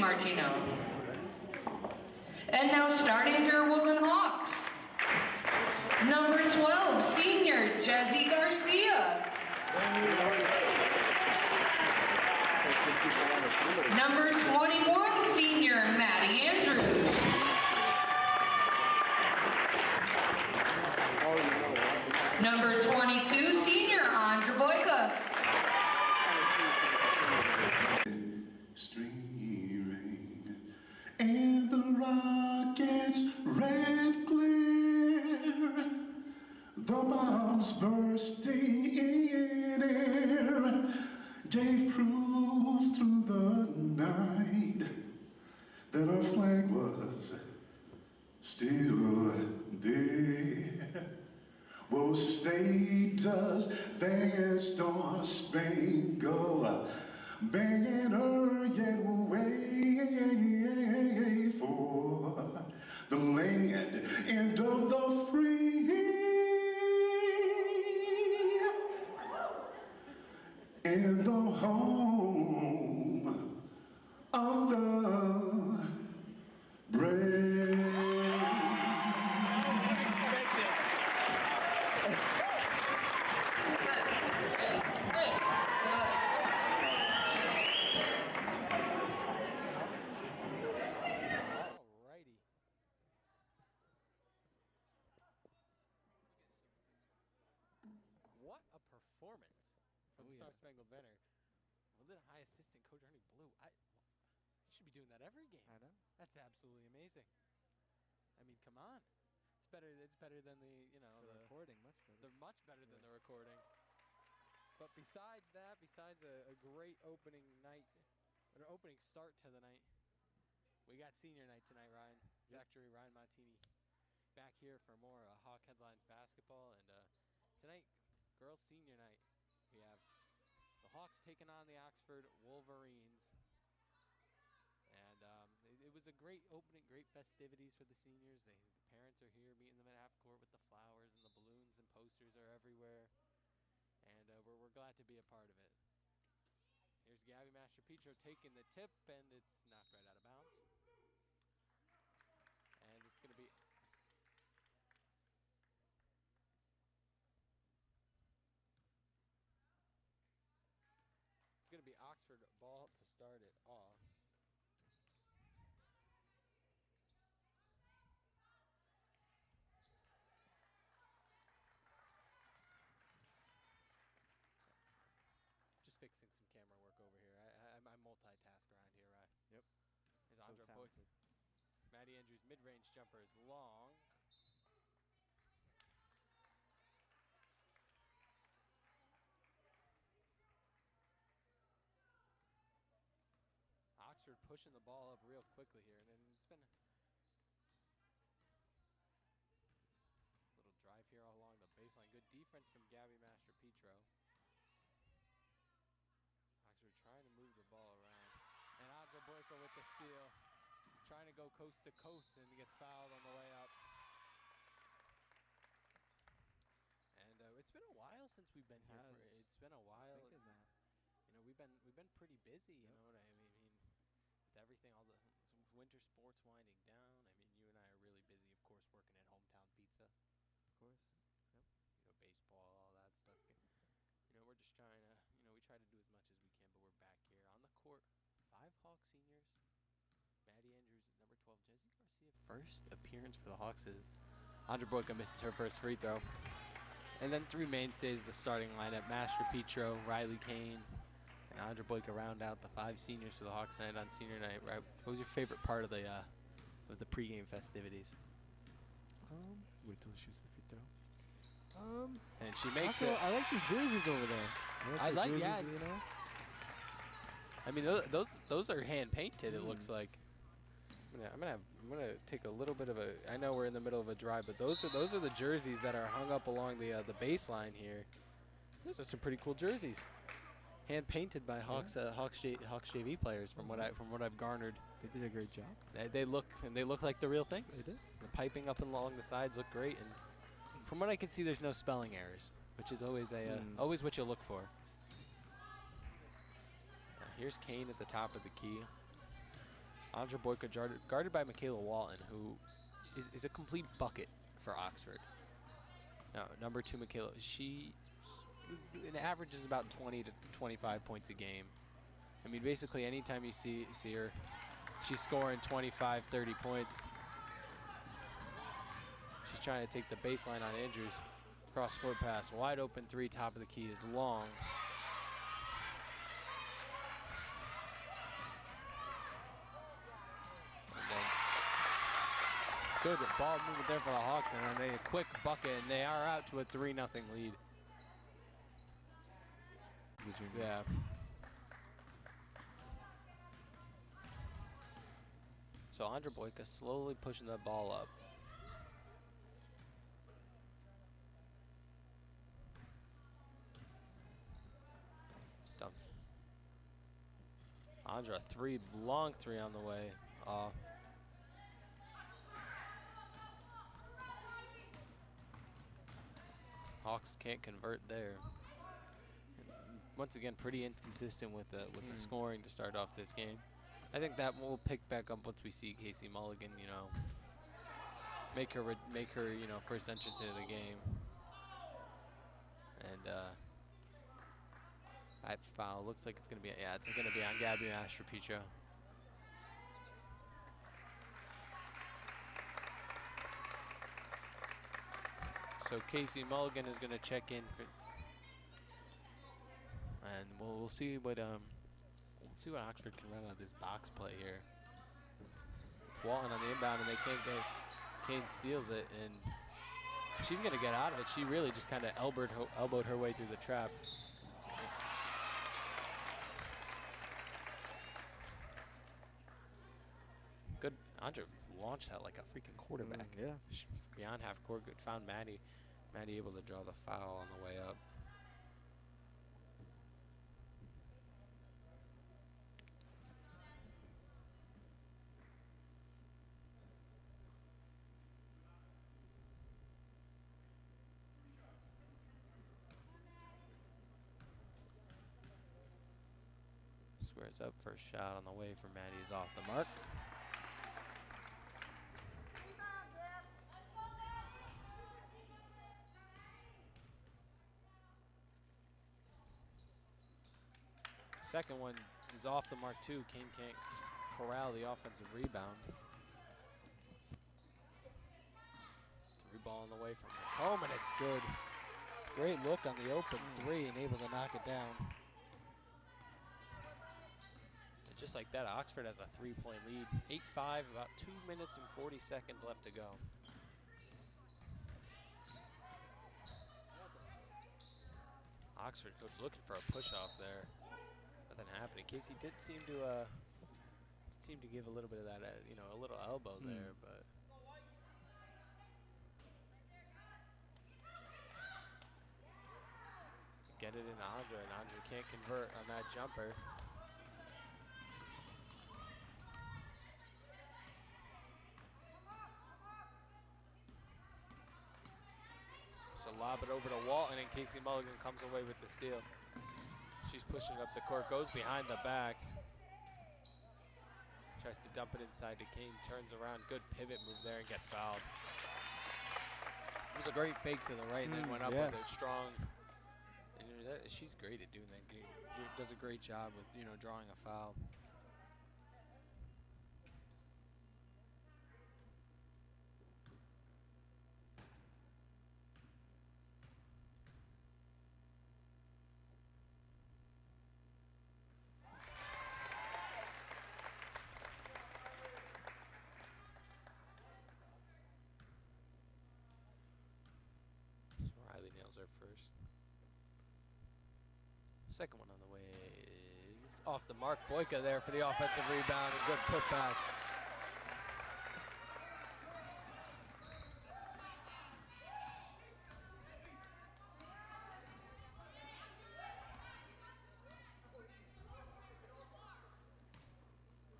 Martino. And now starting for Woodland Hawks, number 12, senior Jazzy Garcia. Number 21, senior Maddie Andrews. Number 22, senior Andra Boyka. Streaming and the rockets red glare, the bombs bursting in air gave proof through the night that our flag was still there. Oh, say does that star-spangled banner yet wave for the land and of the free and the home of the brave. What a performance from the Star Spangled Banner. Woodland High assistant coach Ernie Blue. You should be doing that every game. I know. That's absolutely amazing. I mean, come on. It's better than the recording, much better. They're much better than the recording. But besides that, besides a great opening night, an opening start to the night, we got senior night tonight, Ryan. Zachary Ryan Montini back here for more Hawk Headlines basketball, and tonight, girls senior night. We have the Hawks taking on the Oxford Wolverines. And it was a great opening, great festivities for the seniors. The parents are here meeting them at half court with the flowers and the balloons and posters are everywhere. And we're glad to be a part of it. Here's Gabby Mastropetro taking the tip, and it's knocked right out of bounds. And it's going to be Oxford ball to start it off. Just fixing some camera work over here. I multitask around here, right? Yep. Here's Andra Boyka. Maddie Andrews' mid-range jumper is long. Oxford pushing the ball up real quickly here, and then it's been a little drive here along the baseline. Good defense from Gabby Mastropetro. Oxford trying to move the ball around. And Andra Boyka with the steal. Trying to go coast to coast, and he gets fouled on the way up. And it's been a while since we've been here. It's been a while. You know, we've been pretty busy. You know what I mean? With everything, all the winter sports winding down. I mean, you and I are really busy, of course, working at Hometown Pizza. Of course. Yep. You know, baseball, all that stuff. You know, we're just trying to, we try to do as much as we can, but we're back here on the court. 5 Hawk seniors. Maddie Andrews at number 12. Jazzy Garcia, first appearance for the Hawks is Andra Boyka misses her first free throw. And then 3 mainstays, the starting lineup. Mastropetro, Riley Kane, and Andra Boyka round out the 5 seniors for the Hawks tonight on senior night. Right? What was your favorite part of the pregame festivities? Wait till she shoots the free throw. And she makes it. I like the jerseys over there. I like jerseys, that. You know? I mean, those are hand painted. It looks like. I'm gonna take a little bit of a. I know we're in the middle of a drive, but those are the jerseys that are hung up along the baseline here. Those are some pretty cool jerseys, hand painted by Hawks JV players. From what I've garnered, they did a great job. They look like the real things. They did. The piping up and along the sides look great, and from what I can see, there's no spelling errors, which is always always what you look for. Here's Kane at the top of the key. Andra Boyka guarded by Michaela Walton, who is a complete bucket for Oxford. Now, number 2, Michaela, she averages about 20 to 25 points a game. I mean, basically, anytime you see her, she's scoring 25, 30 points. She's trying to take the baseline on Andrews. Cross-court pass, wide open 3, top of the key is long. Good ball movement there for the Hawks, and then a quick bucket, and they are out to a 3-0 lead. Yeah. So Andra Boyka slowly pushing the ball up. Dumps. Andra, long three on the way. Hawks can't convert there. Once again, pretty inconsistent with the scoring to start off this game. I think that will pick back up once we see Casey Mulligan, you know, make her you know, first entrance into the game. And that foul looks like it's gonna be it's gonna be on Gabby Mastropetro. So Casey Mulligan is gonna check in for, and we'll see what Oxford can run out of this box play here. It's Walton on the inbound, and they can't get. Kane steals it, and she's gonna get out of it. She really just kind of elbowed her way through the trap. Good. Andra launched that like a freaking quarterback. Yeah. Beyond half court, good. Found Maddie. Maddie able to draw the foul on the way up. Squares up, first shot on the way for Maddie is off the mark. Second one is off the mark too. Kane can't corral the offensive rebound. 3 ball on the way from McComb, and it's good. Great look on the open 3 and able to knock it down. And just like that, Oxford has a 3-point lead. 8-5, about 2 minutes and 40 seconds left to go. Oxford coach looking for a push-off there. Nothing happening. Casey did seem to give a little bit of that, you know, a little elbow there, but get it in Andra, and Andra can't convert on that jumper. So lob it over to Walton, and Casey Mulligan comes away with the steal. She's pushing up the court, goes behind the back. Tries to dump it inside to Kane, turns around, good pivot move there and gets fouled. It was a great fake to the right and then went up with it strong. And you know, she's great at doing that. Does a great job with, you know, drawing a foul. First. Second one on the way is off the mark. Boyka there for the offensive rebound and good putback.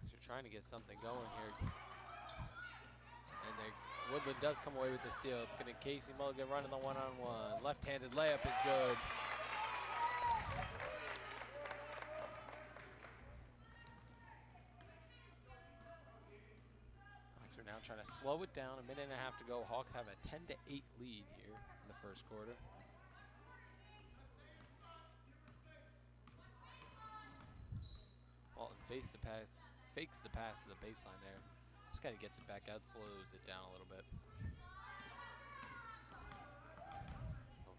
So trying to get something going here. And Woodland does come away with the steal. It's going to Casey Mulligan running the one-on-one. Left-handed layup is good. trying to slow it down. A minute and a half to go. Hawks have a 10-8 lead here in the first quarter. Walton fakes the pass to the baseline there. Just kind of gets it back out, slows it down a little bit.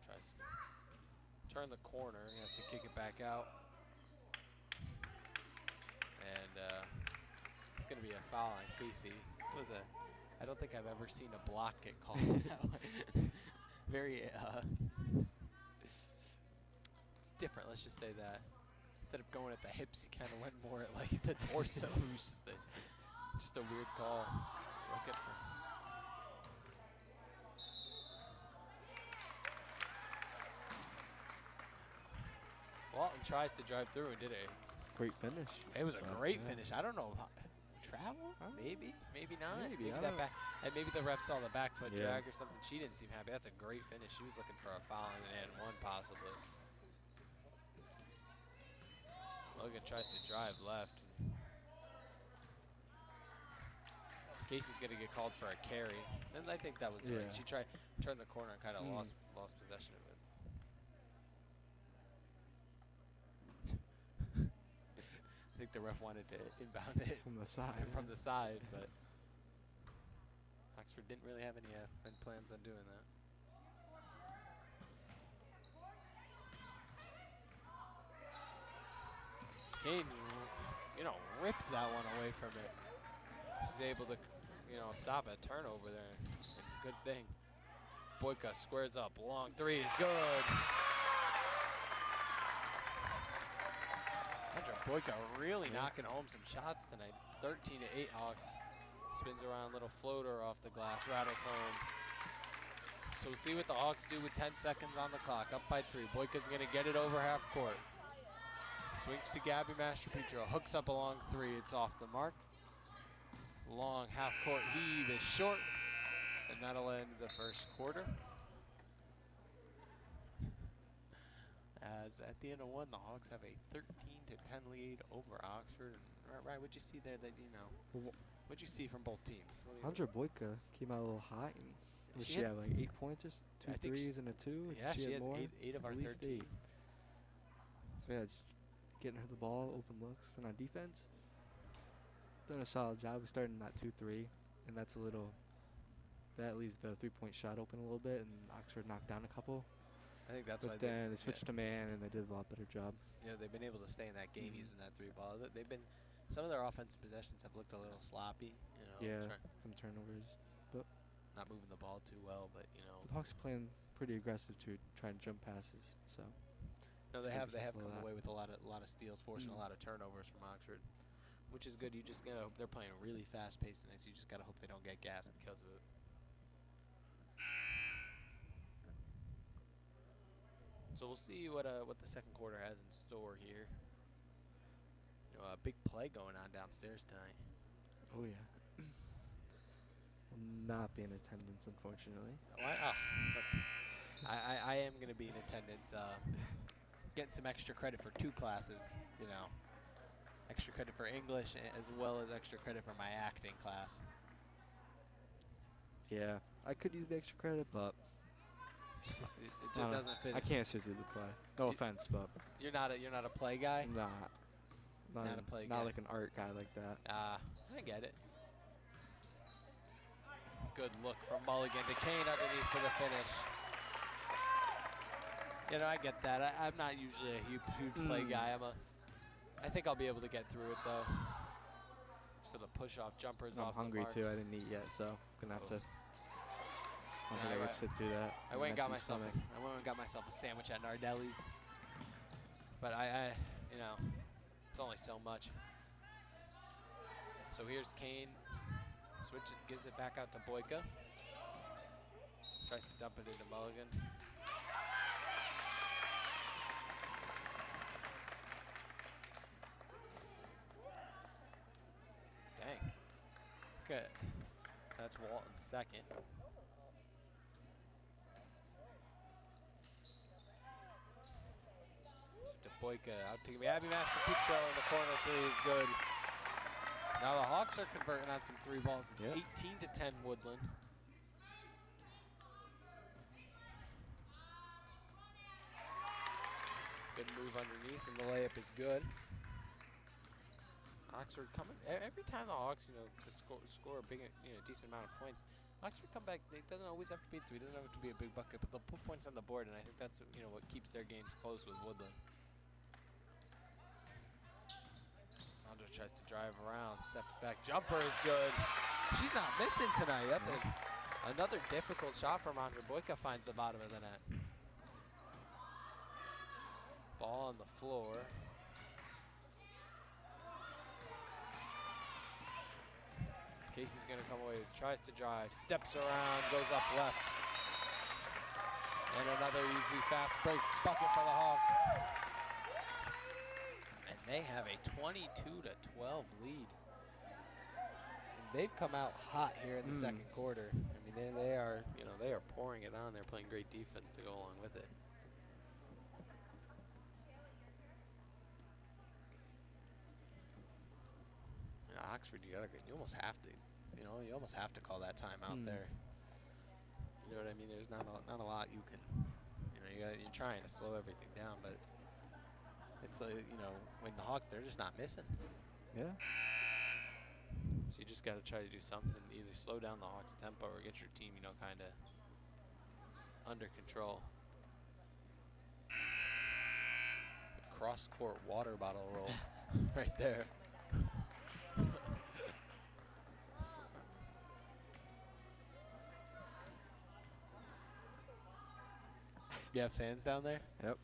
Tries to turn the corner, he has to kick it back out. And it's going to be a foul on Casey. I don't think I've ever seen a block get called that way. Very, it's different, let's just say that. Instead of going at the hips, he kind of went more at like the torso. It was just a weird call. Look at for. Walton tries to drive through and did it. Great finish. It was a great finish. I don't know. Travel? Maybe not. Maybe that back. And maybe the ref saw the back foot drag or something. She didn't seem happy. That's a great finish. She was looking for a foul and had one possibly. Logan tries to drive left. Casey's going to get called for a carry. And I think that was right. She tried turn the corner and kind of lost possession of it. I think the ref wanted to inbound it from the side. From the side, but Oxford didn't really have any plans on doing that. Kane, rips that one away from it. She's able to, stop a turnover there. And good thing. Boyka squares up. Long three is good. Andra Boyka really knocking home some shots tonight. It's 13-8 Hawks. Spins around, little floater off the glass, rattles home. So we'll see what the Hawks do with 10 seconds on the clock. Up by 3. Boyka's gonna get it over half court. Swings to Gabby Mastropetro, hooks up along 3, it's off the mark. Long half-court heave is short, and that'll end the first quarter. As at the end of one, the Hawks have a 13-10 lead over Oxford. And Ryan, what'd you see there that, what'd you see from both teams? Andra Boyka came out a little hot. And she had like 8 points, just 2 threes and a 2. Yeah, she has more, 8 of our 13. 8. So yeah, just getting her the ball, open looks, and on defense, doing a solid job. We started in that 2-3, and that leaves the 3-point shot open a little bit, and Oxford knocked down a couple. I think that's why then they switched to man, and they did a lot better job. They've been able to stay in that game using that 3 ball. Some of their offensive possessions have looked a little sloppy. Some turnovers, but not moving the ball too well. But the Hawks are playing pretty aggressive to try and jump passes. So no, they have come away with a lot of steals, forcing a lot of turnovers from Oxford, which is good. You just gotta hope they're playing really fast paced tonight. So you just gotta hope they don't get gassed because of it. So we'll see what the second quarter has in store here. A big play going on downstairs tonight. Oh yeah. Will not be in attendance, unfortunately. Why? I am going to be in attendance, getting some extra credit for 2 classes. Extra credit for English as well as extra credit for my acting class. Yeah, I could use the extra credit, but it just doesn't fit. I can't sit through the play. No offense, but you're not a play guy. Not a play guy. Not like an art guy like that. I get it. Good look from Mulligan to Kane underneath for the finish. I get that. I'm not usually a huge play guy. I think I'll be able to get through it though. It's for the push-off jumpers off the mark. I'm hungry too. I didn't eat yet, so I'm gonna have to. I don't think I could sit through that. I went and got myself a sandwich at Nardelli's. But it's only so much. So here's Kane. Switches, gives it back out to Boyka. Tries to dump it into Mulligan. Dang. Okay. That's Walton's second. To Boyka, out to Gabby Mastropetro in the corner 3 is good. Now the Hawks are converting on some 3 balls. It's Yep. 18-10 Woodland. Good move underneath, and the layup is good. Oxford coming every time the Hawks, score a big, decent amount of points. Oxford come back. It doesn't always have to be 3. It doesn't have to be a big bucket, but they'll put points on the board, and I think that's what keeps their games close with Woodland. Andra tries to drive around, steps back, jumper is good. She's not missing tonight. That's another difficult shot from Andra. Boyka finds the bottom of the net. Ball on the floor. Casey's gonna come away, tries to drive, steps around, goes up left. And another easy fast break bucket for the Hawks. And they have a 22-12 lead. And they've come out hot here in the second quarter. I mean, they are pouring it on. They're playing great defense to go along with it. Oxford, you almost have to, you almost have to call that time out there. You know what I mean? There's not a lot you can, you're trying to slow everything down, but it's like, when the Hawks, they're just not missing. Yeah. So you just got to try to do something, either slow down the Hawks' tempo or get your team, kind of under control. Cross-court water bottle roll right there. You have fans down there? Yep.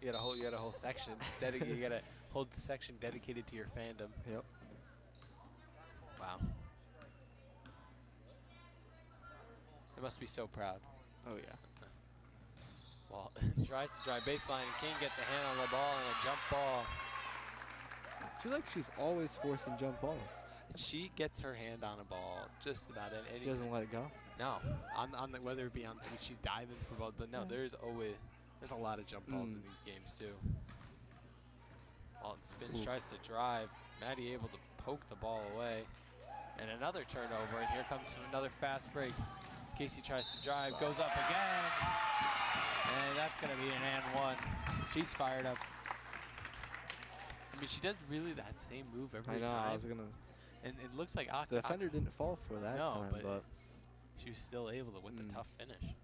You got a whole section. You got a whole section dedicated to your fandom. Yep. Wow. They must be so proud. Oh yeah. Well, tries to drive baseline, and King gets a hand on the ball and a jump ball. I feel like she's always forcing jump balls. She gets her hand on a ball just about any. She doesn't let it go. No, whether it be on, she's diving for balls, but no, there's a lot of jump balls in these games too. Walton spins, tries to drive. Maddie able to poke the ball away, and another turnover, and here comes another fast break. Casey tries to drive, goes up again, and that's gonna be an and one. She's fired up. I mean, she does really that same move every time. I know. I was gonna. And it looks like The defender didn't fall for that time, but she was still able to with the tough finish.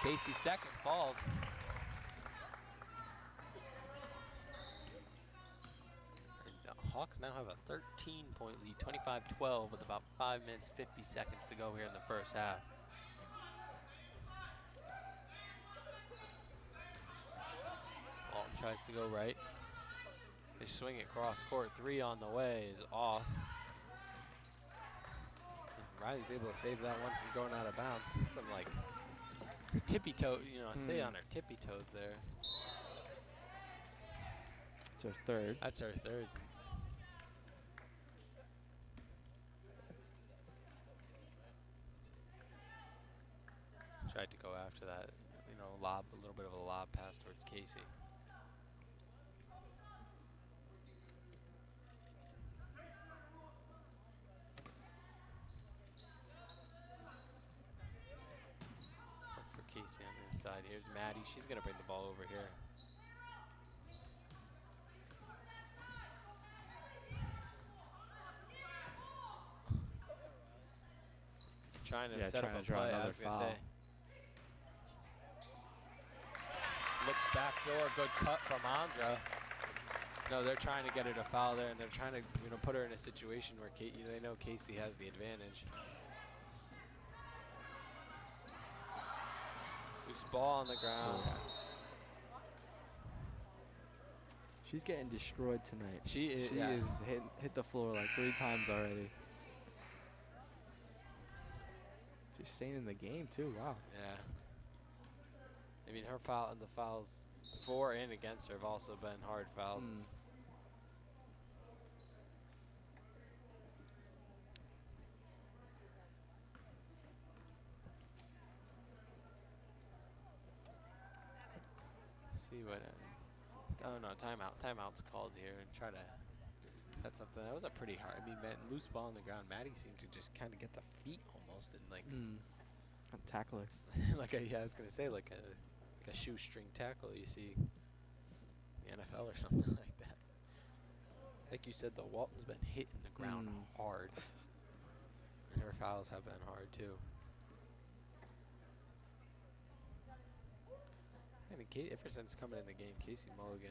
Casey's second falls. And the Hawks now have a 13-point lead, 25-12, with about 5 minutes, 50 seconds to go here in the first half. Walton tries to go right. They swing it cross court. 3 on the way is off. And Riley's able to save that one from going out of bounds. Some like tippy toe, stay on her tippy toes there. it's her third. That's her third. Tried to go after that, lob, a little bit of a lob pass towards Casey. Look for Casey on the inside. Here's Maddie. She's going to bring the ball over here. Trying to set up a play, I was going to say. Looks back door, good cut from Andra. No, they're trying to get her to foul there, and they're trying to put her in a situation where they know Casey has the advantage. Loose ball on the ground. She's getting destroyed tonight. She is hit the floor like 3 times already. She's staying in the game too. Wow. Yeah. I mean, the fouls for and against her have also been hard fouls. see what. Oh no, timeout. Timeout's called here and try to set something. That was a pretty hard. I mean, man, loose ball on the ground. Maddie seemed to just kind of get the feet almost and like Tackler. like a, yeah, I was gonna say like a shoestring tackle you see in the NFL or something like that. Like you said, though, Walton's been hitting the ground hard, and her fouls have been hard too. I mean, ever since coming in the game, Casey Mulligan.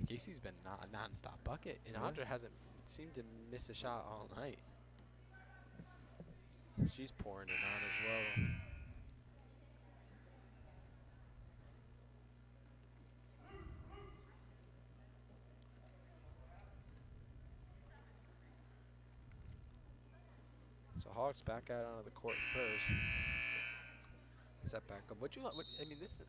Casey's been a non-stop bucket, and Andra hasn't seemed to miss a shot all night. She's pouring it on as well. So Hawks back out onto the court first. Set back up. What I mean, this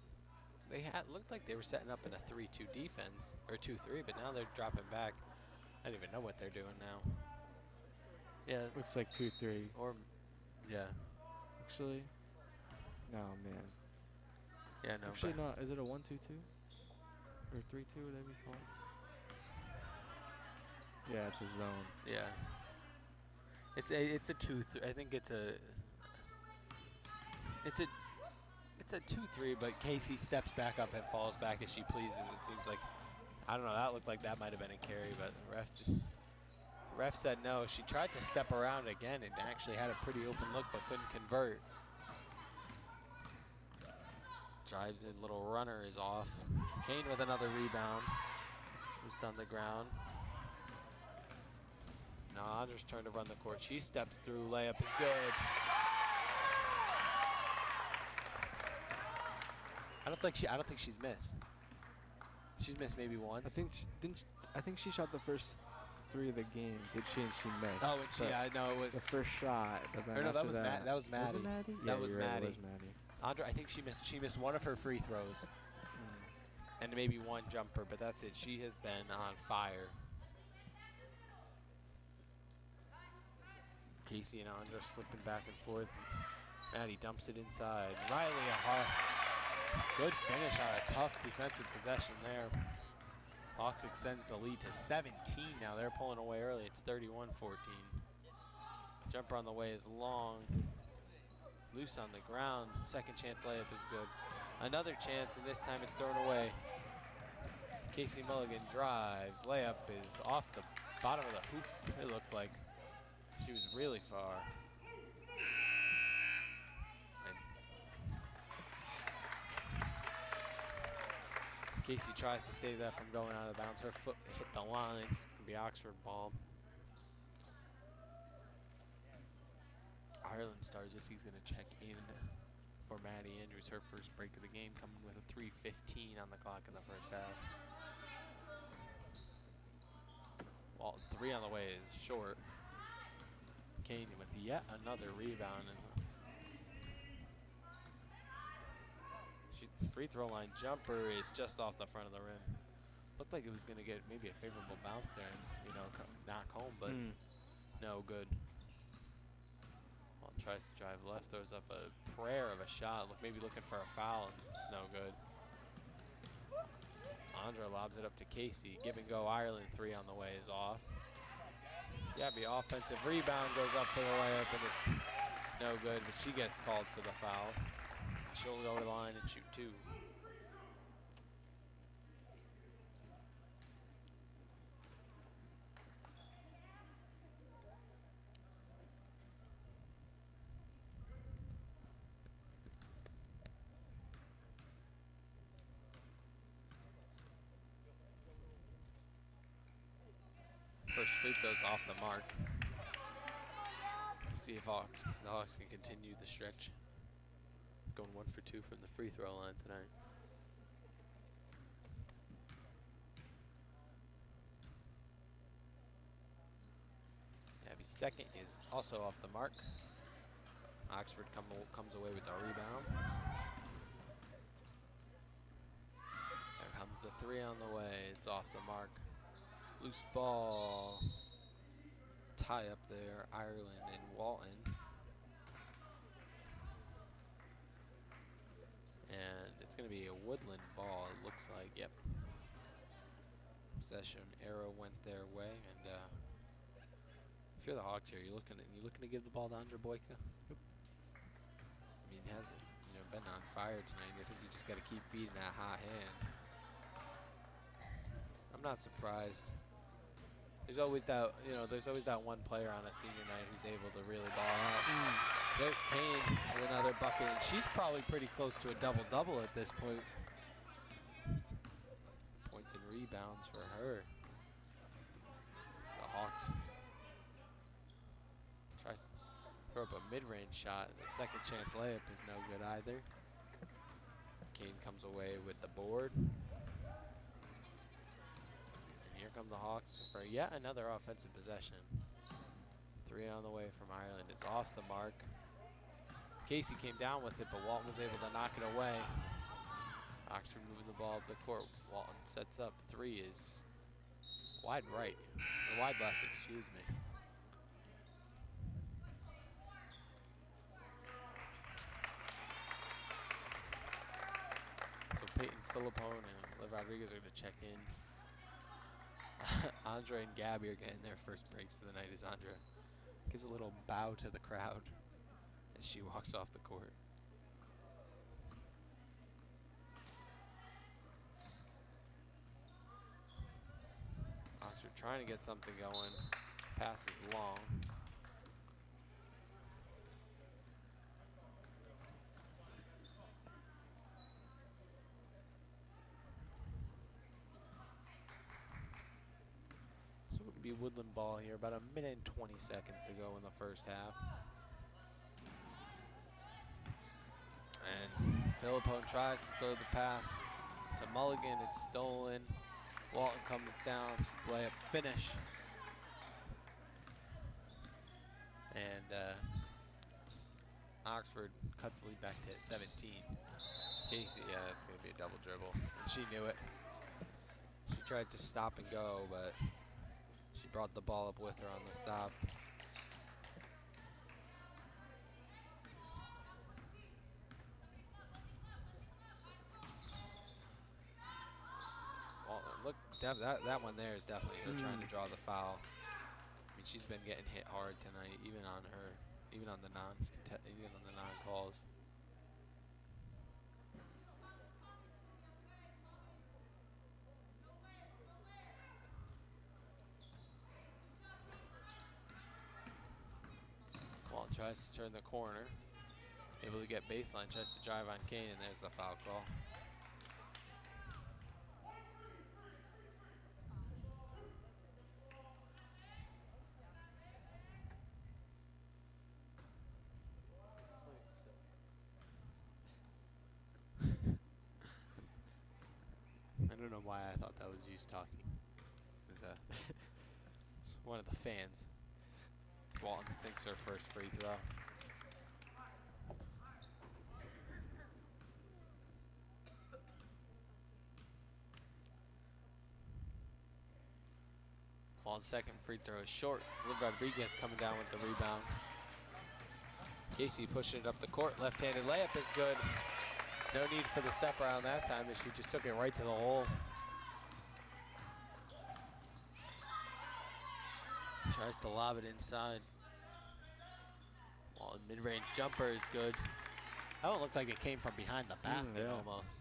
they had looked like they were setting up in a 3-2 defense or 2-3, but now they're dropping back. I don't even know what they're doing now. Yeah, Looks like 2-3. or yeah, Actually, no, man. yeah, no. Actually, but not. Is it a 1-2-2 or 3-2? Whatever you call it. Yeah, it's a zone. yeah, it's a 2-3. I think it's a 2-3, but Casey steps back up and falls back as she pleases. It seems like, I don't know, that looked like that might have been a carry, but the ref said no. She tried to step around again and actually had a pretty open look, but couldn't convert. Drives in, little runner is off. Kane with another rebound. Who's on the ground. Now Andra's turn to run the court. She steps through, layup is good. I don't think she's missed. She's missed maybe once. I think she shot the first 3 of the game. Did she? And she missed. Oh, and she, I know it was. The first shot. But then Or no, that after was Maddie. Was it Maddie? That Yeah, was you're right, Maddie. it was Maddie. Andra, I think she missed one of her free throws. And maybe one jumper, but that's it. She has been on fire. Casey and Andra slipping back and forth. Maddie dumps it inside. Riley good finish on a tough defensive possession there. Hawks extend the lead to 17 now. They're pulling away early. It's 31-14. Jumper on the way is long. Loose on the ground. Second chance layup is good. Another chance, and this time it's thrown away. Casey Mulligan drives. Layup is off the bottom of the hoop. It looked like she was really far. Casey tries to save that from going out of bounds. Her foot hit the line, so it's going to be Oxford ball. Ireland stars this. He's going to check in for Maddie Andrews. Her first break of the game, coming with a 3:15 on the clock in the first half. Walton 3 on the way is short. Kane with yet another rebound. And free throw line jumper is just off the front of the rim. Looked like it was going to get maybe a favorable bounce there and, you know, knock home, but no good. Well, tries to drive left, throws up a prayer of a shot. Maybe looking for a foul, and it's no good. Andra lobs it up to Casey. Give and go Ireland 3 on the way is off. Gabby offensive rebound goes up for the layup, and it's no good, but she gets called for the foul. She'll go to the line and shoot 2. First free throw's off the mark. See if the Hawks can continue the stretch. Going 1 for 2 from the free throw line tonight. Gabby's second is also off the mark. Oxford comes away with the rebound. There comes the 3 on the way. It's off the mark. Loose ball. Tie up there, Ireland and Walton. going to be a Woodland ball, it looks like. Yep. Possession arrow went their way, and if you're the Hawks here, you're looking to give the ball to Andre Boyka. Yep. I mean, he hasn't been on fire tonight. I think you just got to keep feeding that hot hand. I'm not surprised. There's always that one player on a senior night who's able to really ball out. There's Kane with another bucket, and she's probably pretty close to a double-double at this point. Points and rebounds for her. It's the Hawks. Tries to throw up a mid-range shot, and the second chance layup is no good either. Kane comes away with the board. Here come the Hawks for yet another offensive possession. 3 on the way from Ireland. It's off the mark. Casey came down with it, but Walton was able to knock it away. Oxford moving the ball up the court. Walton sets up. 3 is wide right, or wide left, excuse me. So Peyton Philippone and Liv Rodriguez are going to check in. Andre and Gabby are getting their first breaks of the night as Andra gives a little bow to the crowd as she walks off the court. Oxford trying to get something going. Pass is long. Be Woodland ball here, about 1 minute and 20 seconds to go in the first half. And Philippone tries to throw the pass to Mulligan. It's stolen. Walton comes down to play up finish. And Oxford cuts the lead back to 17. Casey, yeah, that's going to be a double dribble. And she knew it. She tried to stop and go, but she brought the ball up with her on the stop. Well, look, that one there is definitely her trying to draw the foul. I mean, she's been getting hit hard tonight, even on the non-calls. Walton tries to turn the corner. Able to get baseline, tries to drive on Kane, and there's the foul call. I don't know why I thought that was Zeus talking. It's one of the fans. Walton sinks her first free throw. Walton's second free throw is short. Liv Rodriguez coming down with the rebound. Casey pushing it up the court. Left-handed layup is good. No need for the step around that time as she just took it right to the hole. Tries to lob it inside. Well, mid-range jumper is good. That one looked like it came from behind the basket almost.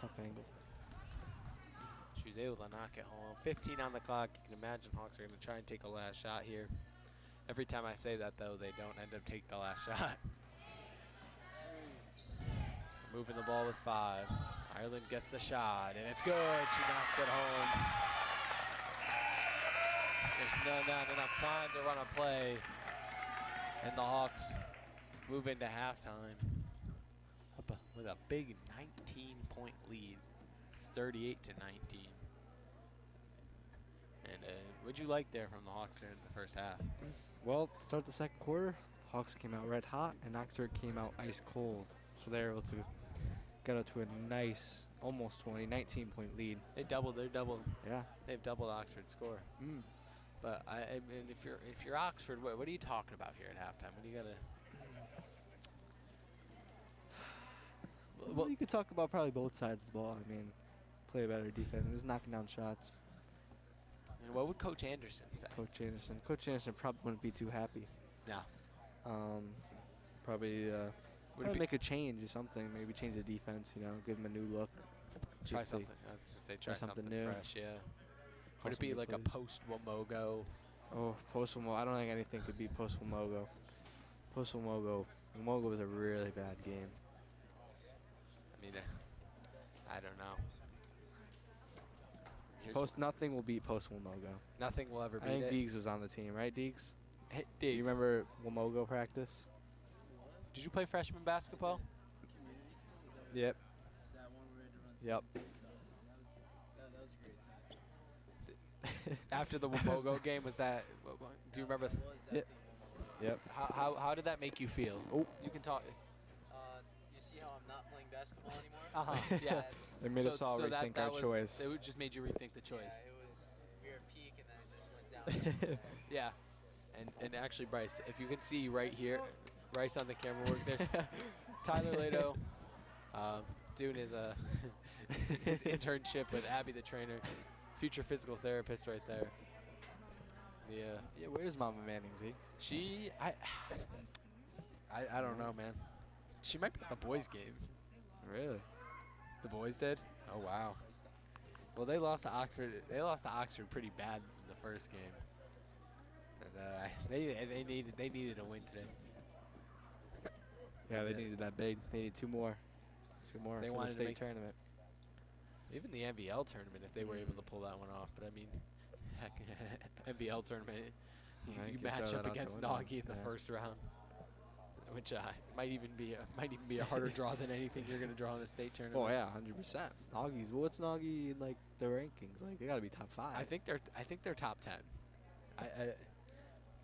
Tough angle. She was able to knock it home. 15 on the clock. You can imagine Hawks are going to try and take a last shot here. Every time I say that, though, they don't end up taking the last shot. Moving the ball with 5. Ireland gets the shot, and it's good. She knocks it home. There's not enough time to run a play. And the Hawks move into halftime up with a big 19-point lead. It's 38-19. And what'd you like there from the Hawks there in the first half? Well, to start the second quarter, Hawks came out red hot, and Oxford came out ice cold. So they're able to get up to a nice, almost 19-point lead. They've doubled. Yeah. They've doubled Oxford's score. But I mean, if you're Oxford, what are you talking about here at halftime? What do you gotta? Well, you could talk about probably both sides of the ball. I mean, play better defense, just knocking down shots. and what would Coach Anderson say? Coach Anderson probably wouldn't be too happy. Yeah. Probably Would it probably be make a change or something. Maybe change the defense. You know, give them a new look. See try if they- something? I was gonna say try something something new. fresh. Yeah. call Would it some be new like a plays. post Womogo? Oh, Post Wamogo. I don't think anything could beat Post Wamogo. Post Wamogo. Wamogo was a really bad game. I mean, I don't know. Here's Nothing will beat Post Wamogo. nothing will ever I beat think it. Deegs was on the team, right, Deegs? Hey, Do you Diggs, remember Wamogo practice? did you play freshman basketball? Yep. Yep. After the Womogo game, was that? Do you remember? Yep. Yep. How did that make you feel? Oh. You can talk. You see how I'm not playing basketball anymore? Yeah. That's- They made us all that, rethink that our was, choice. It just made you rethink the choice. Yeah, it was. We were at peak, and then it just went down. Yeah. And actually, Bryce, if you can see right here, Bryce on the camera work, there's Tyler Lato doing his his internship with Abby, the trainer, future physical therapist, right there. Yeah, where's Mama Manning, Z? She I don't know, man. She might be at the boys' game. Really? The boys did? Oh wow. Well, they lost to Oxford. They lost to Oxford pretty bad in the first game. And they needed a win today. Yeah, they needed that big. They needed two more. They for wanted the to state make- tournament. Even the NBL tournament, if they were able to pull that one off. But I mean, heck, NBL tournament, Yeah, you you could match throw up that out the against window. Nagy in the Yeah. first round, which might even be a harder draw than anything you're gonna draw in the state tournament. Oh yeah, 100%. Noggies. Well, what's Noggy in like the rankings? Like they gotta be top 5. I think they're top 10. I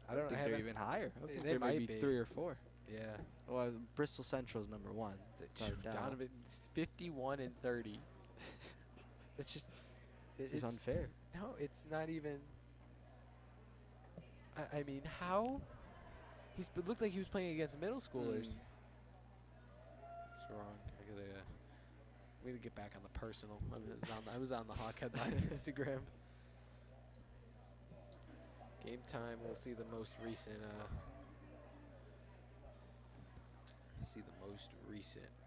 I don't think they're haven't- even higher. I They think they're might maybe be. 3 or 4. yeah. Well, Bristol Central's number 1. without a doubt. Donovan's 51 and 30. It's just It's unfair. no, it's not even. I mean, how? It looked like he was playing against middle schoolers. Mm. It's wrong. We gotta get back on the personal. I was on the Hawk Headlines Instagram. Game time. We'll see the most recent.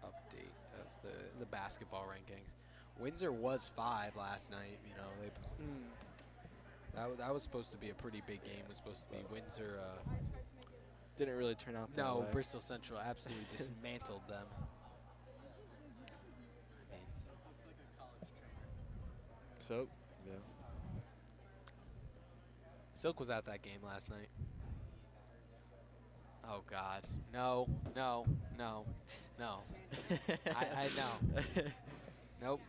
Update of the basketball rankings. Windsor was 5 last night. You know that was supposed to be a pretty big game. Was supposed to be Windsor. Didn't really turn out that No, way. Bristol Central absolutely dismantled them. I mean, So, yeah. Silk was at that game last night. Oh God, no. I know. Nope.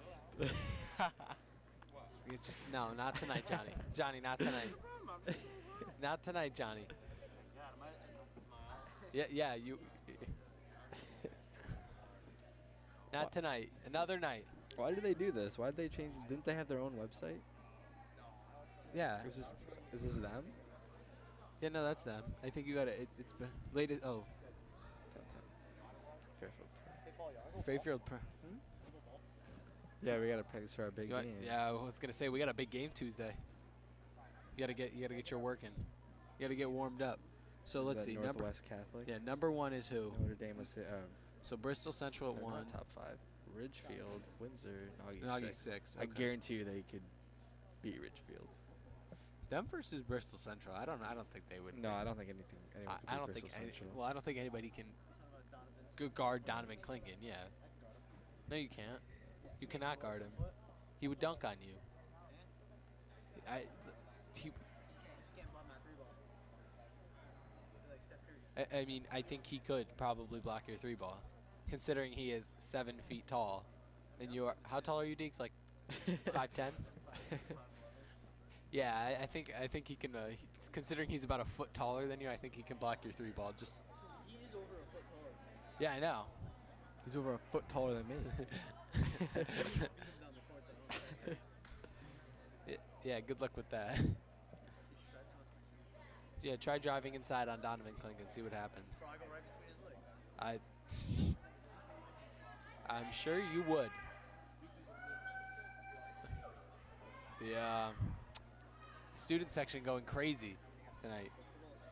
It's just, no, not tonight, Johnny. Johnny, not tonight. Not tonight, Johnny. Yeah, you. Not tonight. Another night. Why did they do this? Why did they change? Didn't they have their own website? Yeah. Is this them? Yeah, no, that's them. I think you got it. It's been latest. Oh, Fairfield. Fairfield. Yeah, we gotta practice for our big game. Yeah, I was gonna say we got a big game Tuesday. You gotta get your work in. You gotta get warmed up. So Is let's that see. Northwest Catholic. Number 1 is who? Notre Dame was So Bristol Central at they're 1. not top 5. Ridgefield, Windsor, Noggy Noggy 6. 6. I okay. guarantee you they could beat Ridgefield. Them versus Bristol Central. I don't think they would. No, I don't think anyone could I beat don't Bristol think. Central. Well, I don't think anybody can. Good guard Donovan Klingon. Yeah. No, you can't. You cannot guard him. He would dunk on you. I mean, I think he could probably block your 3 ball, considering he is 7 feet tall, and you are. How tall are you, Deeks? Like 5'10"? Yeah, I think he can. Considering he's about a foot taller than you, I think he can block your 3 ball. Just. He's over a foot taller. Yeah, I know. He's over a foot taller than me. Down the court, though. Yeah, good luck with that. Yeah, try driving inside on Donovan Klingon, see what happens. Bro, I go right between his legs. I'm sure you would. The student section going crazy tonight.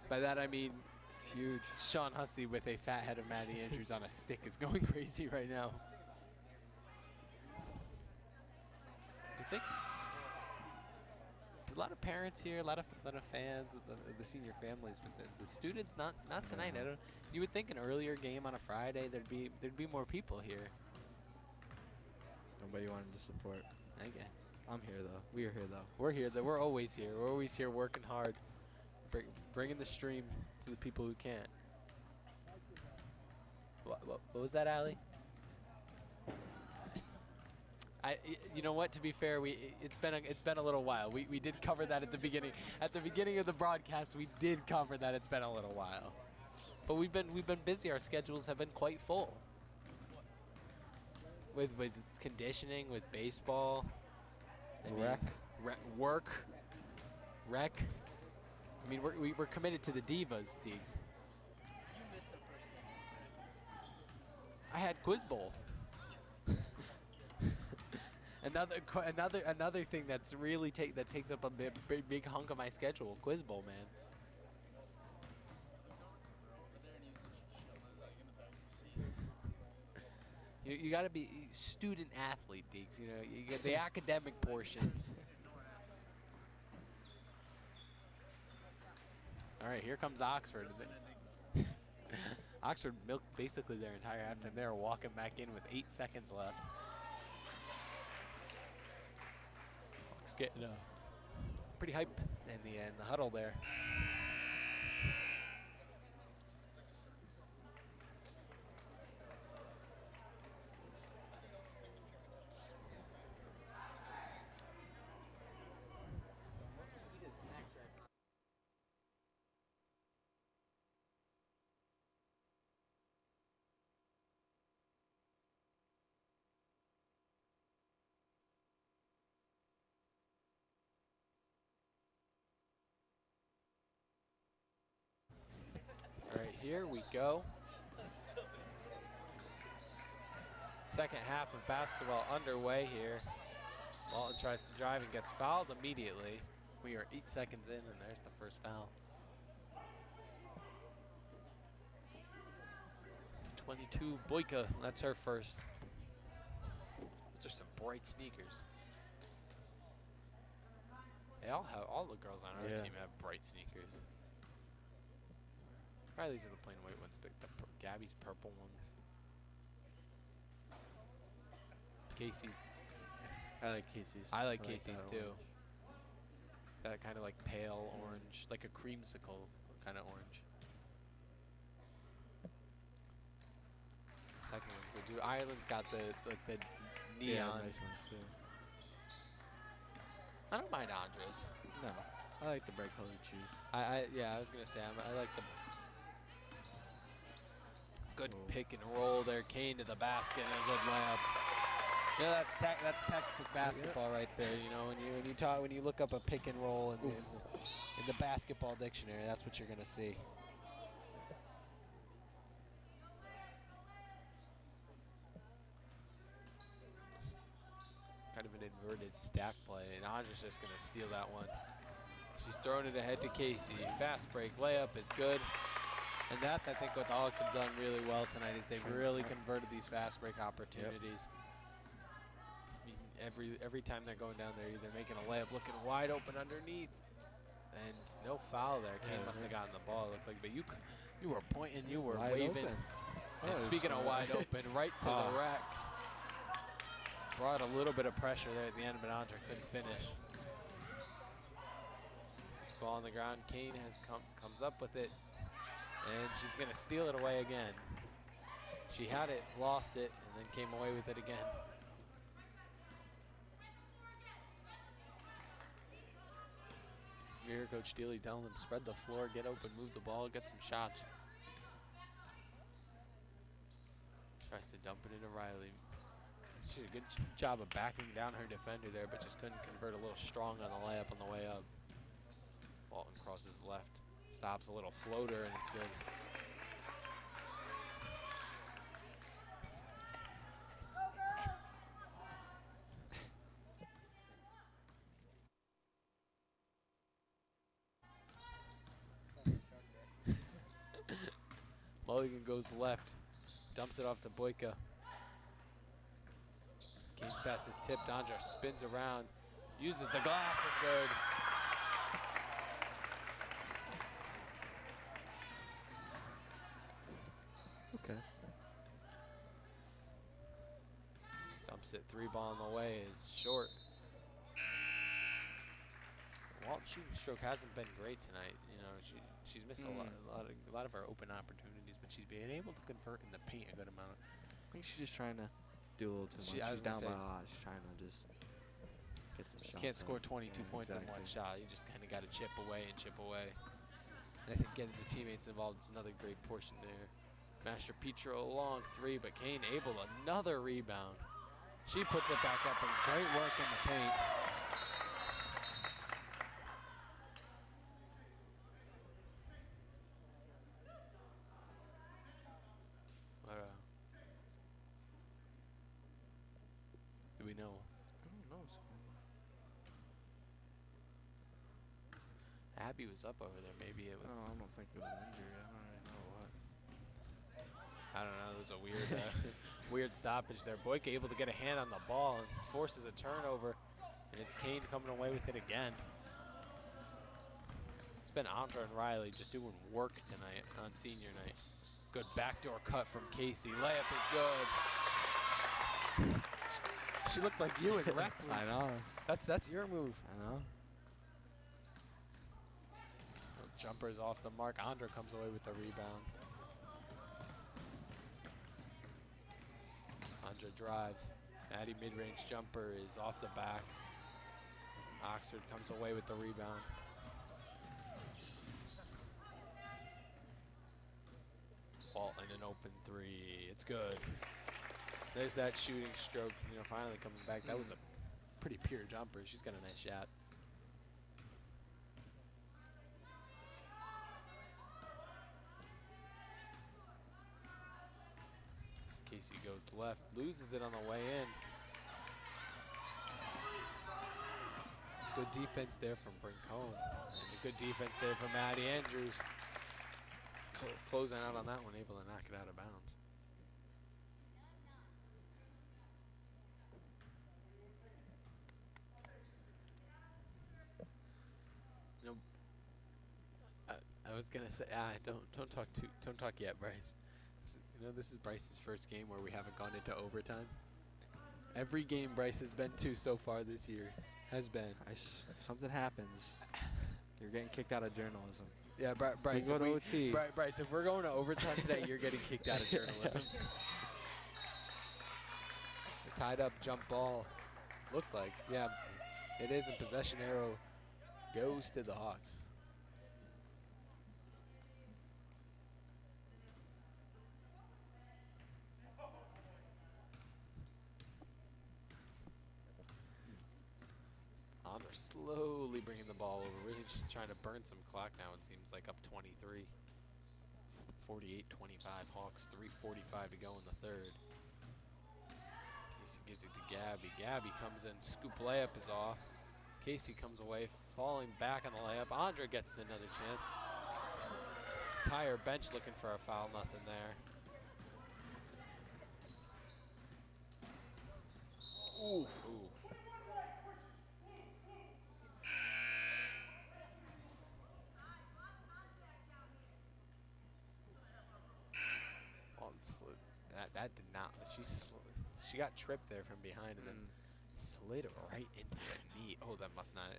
By that I mean It's huge. Sean Hussey with a fat head of Maddie Andrews on a stick is going crazy right now. Do you think? A lot of parents here, a lot of fans, the senior families, but the students not tonight. I don't. You would think an earlier game on a Friday there'd be more people here. Nobody wanted to support. Okay. I'm here though. We are here though. We're here. We're always here. We're always here working hard, bringing the stream to the people who can't. What was that, Allie? You know what? To be fair, it's been a little while. We did cover that at the beginning. At the beginning of the broadcast, we did cover that. It's been a little while, but we've been busy. Our schedules have been quite full. With conditioning, with baseball, I mean, work, rec. I mean, we're committed to the divas, Deegs. You missed the first game. I had Quiz Bowl. another thing that's really that takes up a big hunk of my schedule. Quiz Bowl, man. You got to be student athlete, Deeks. You know, you get the academic portion. All right, here comes Oxford. Oxford milked basically their entire halftime. They're walking back in with 8 seconds left. Hawks getting pretty hype in the huddle there. All right, here we go. Second half of basketball underway here. Walton tries to drive and gets fouled immediately. We are 8 seconds in, and there's the first foul. 22, Boyka, that's her first. Those are some bright sneakers. All the girls on our team have bright sneakers. Riley's are the plain white ones, but Gabby's purple ones. Casey's. I like Casey's. I like Casey's that too. one. That kind of like pale orange, like a creamsicle kind of orange. Second one's good too. Ireland's got the neon. Yeah, nice ones too. I don't mind Andres. No, I like the bright colored shoes. Yeah, I was gonna say I like the good pick and roll there. Kane to the basket and a good layup. Yeah, that's textbook basketball right there. You know, when you look up a pick and roll in the basketball dictionary, that's what you're gonna see. Kind of an inverted stack play, and Andre's just gonna steal that one. She's throwing it ahead to Casey. Fast break layup is good. And that's, I think, what the Hawks have done really well tonight is they've really converted these fast break opportunities. I mean, every time they're going down there, they're making a layup, looking wide open underneath, and no foul there. Kane must have gotten the ball. It looked like, but you were pointing, you were Wide waving. open. And Oh, speaking of wide open, right to the Ah. rack. Brought a little bit of pressure there at the end, but Andre couldn't finish. This ball on the ground. Kane comes up with it. And she's gonna steal it away again. She had it, lost it, and then came away with it again. You hear Coach Dealey telling them, spread the floor, get open, move the ball, get some shots. Tries to dump it into Riley. She did a good job of backing down her defender there, but just couldn't convert a little strong on the layup on the way up. Walton crosses left. Stops a little floater, and it's good. Mulligan goes left, dumps it off to Boyka. Kane's pass is tipped. Andra spins around, uses the glass, and good. Okay. Dumps it, 3 ball on the way is short. Walton's shooting stroke hasn't been great tonight. You know, she's missed a lot of her open opportunities, but she's been able to convert in the paint a good amount. I think she's just trying to do a little too much. She's down by a lot. She's trying to just get some shots. Can't score 22 points in one shot. You just kind of got to chip away and chip away. And I think getting the teammates involved is another great portion there. Master Petro a long 3, but Kane able another rebound. She puts it back up and great work in the paint. Do we know? I don't know. Abby was up over there. Maybe it was. No, I don't think it was injury. I don't really know what. I don't know. There was a weird, weird stoppage there. Boyka able to get a hand on the ball and forces a turnover, and it's Kane coming away with it again. It's been Andra and Riley just doing work tonight on senior night. Good backdoor cut from Casey. Layup is good. She looked like you in rec. I know. That's your move. I know. Jumper's off the mark. Andra comes away with the rebound. Andra drives. Maddie mid-range jumper is off the back. Oxford comes away with the rebound. Walton an open 3. It's good. There's that shooting stroke, you know, finally coming back. That was a pretty pure jumper. She's got a nice shot. Casey goes left, loses it on the way in. Good defense there from Brincone. And a good defense there from Maddie Andrews. Closing out on that one, able to knock it out of bounds. You know, I was gonna say, don't talk yet, Bryce. You know, this is Bryce's first game where we haven't gone into overtime. Every game Bryce has been to so far this year has been. Something happens. You're getting kicked out of journalism. Yeah, Bryce. Go to OT. Bryce, if we're going to overtime today, you're getting kicked out of journalism. The tied up jump ball looked like, yeah, it is, and possession arrow goes to the Hawks. Andra slowly bringing the ball over, really just trying to burn some clock now. It seems like up 23. 48-25 Hawks, 3:45 to go in the third. Casey gives it to Gabby. Gabby comes in, scoop layup is off. Casey comes away, falling back on the layup. Andra gets another chance. Entire bench looking for a foul, nothing there. Ooh. That did not. She got tripped there from behind and then slid right into her knee. Oh, that must not.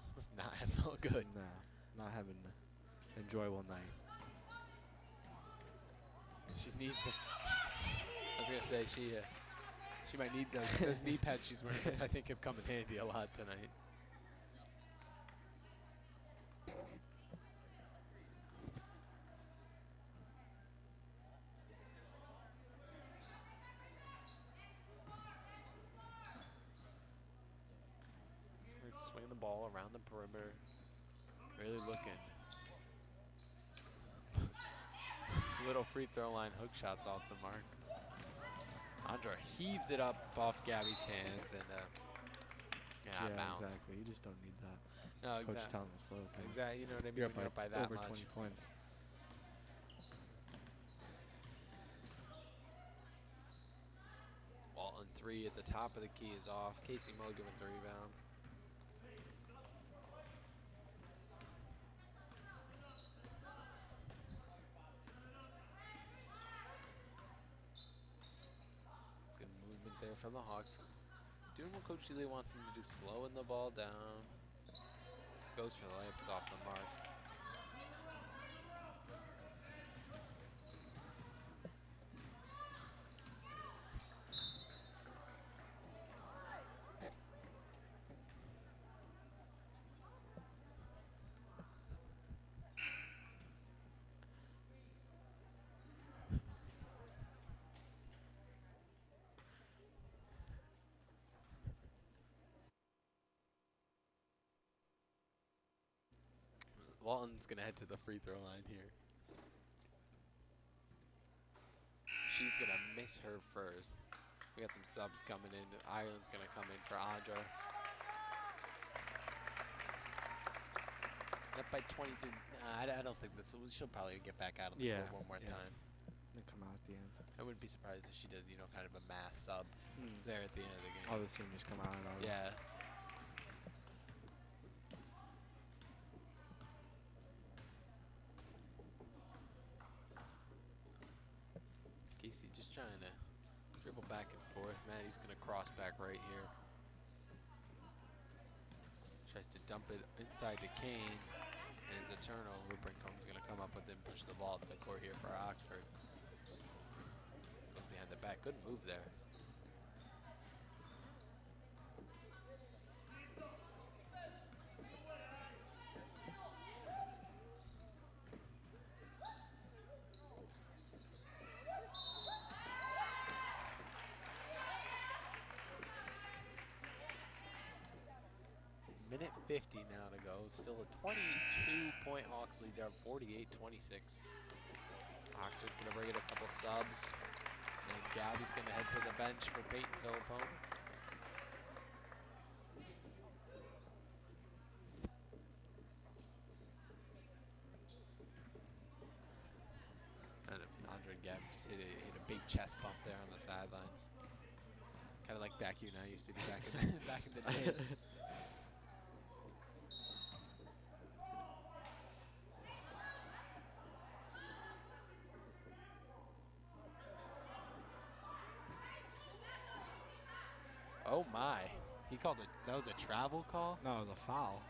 This must not have felt good. Nah, not having an enjoyable night. She needs. I was gonna say she might need those knee pads she's wearing, because I think have come in handy a lot tonight. Swinging the ball around the perimeter, really looking. Little free throw line hook shots off the mark. Andra heaves it up off Gabby's hands and out of bounds. Exactly. You just don't need that. No, Coach exactly. telling him slow. Exactly. You know what I mean? You're When you're up by that over much. 20 points. three at the top of the key is off. Casey Mulligan with the rebound. Good movement there from the Hawks. Doing what Coach Seeley wants him to do, slowing the ball down. Goes for the layup, it's off the mark. Walton's gonna head to the free throw line here. She's gonna miss her first. We got some subs coming in. Ireland's gonna come in for Audra. Up by 22. I don't think this. She'll probably get back out of the court one more time. Then come out at the end. I wouldn't be surprised if she does, you know, kind of a mass sub there at the end of the game. All the seniors come out. Yeah. Casey just trying to dribble back and forth. Maddie's going to cross back right here. Tries to dump it inside to Kane. And it's a turnover. Brinkhome's going to come up with it and push the ball up the court here for Oxford. Goes behind the back. Good move there. Minute 50 now to go. Still a 22-point Hawks lead. They're up 48-26. Oxford's going to bring in a couple subs. And Gabby's going to head to the bench for Peyton Philippone. And Andre and Gabby just hit a big chest bump there on the sidelines. Kind of like Becky and I used to be back in back in the day. Oh my, he called it, that was a travel call? No, it was a foul.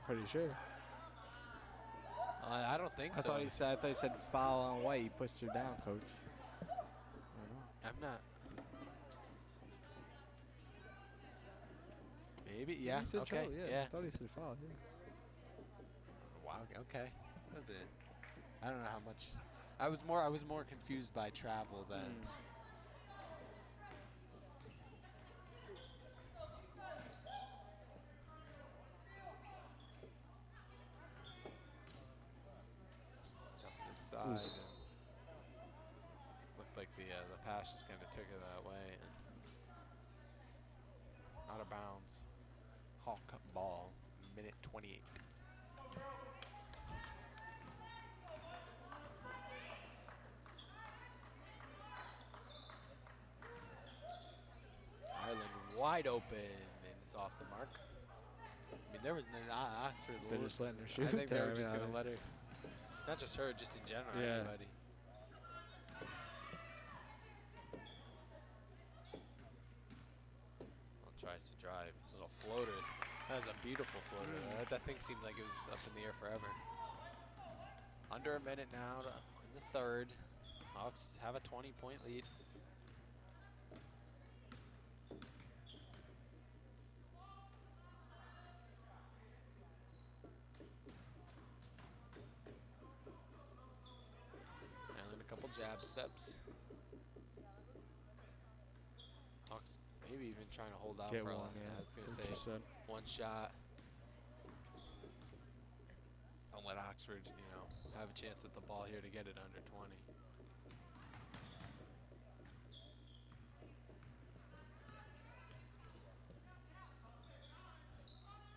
Pretty sure. I don't think so. I thought he said foul on White. He pushed her down, coach. I don't know. I'm not. Maybe, yeah, He said okay, trouble, yeah. I thought he said foul, yeah. Wow, okay, that was it. I don't know how much. I was more confused by travel than. Side and looked like the pass just kind of took it that way and out of bounds. Hawk ball, minute 28. Ireland wide open and it's off the mark. I mean, there was no Oxford. They're just letting her shoot. I think they there, were just yeah. going to let her. Not just her, just in general, Yeah. everybody. Tries to drive. Little floaters. That was a beautiful floater. That thing seemed like it was up in the air forever. Under a minute now in the third. Hawks have a 20-point lead. And a couple jab steps. Hawks maybe even trying to hold out Get for one, a, yeah. I was going to Coach say said. one shot. Don't let Oxford, you know, have a chance with the ball here to get it under 20.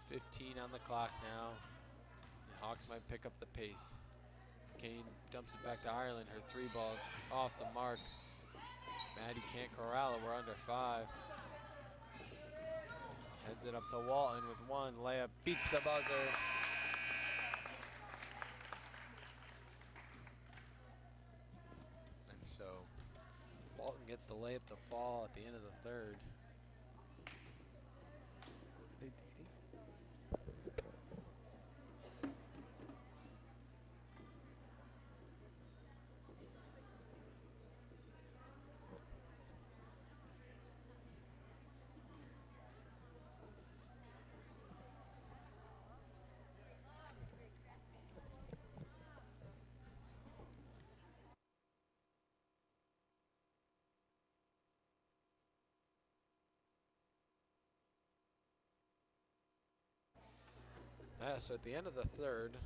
$15 on the clock now. The Hawks might pick up the pace. Kane dumps it back to Ireland. Her three balls off the mark. Maddie can't corral it. We're under 5. Heads it up to Walton with 1. Layup beats the buzzer. And so Walton gets the layup to fall at the end of the 3rd. Yeah, so at the end of the 3rd,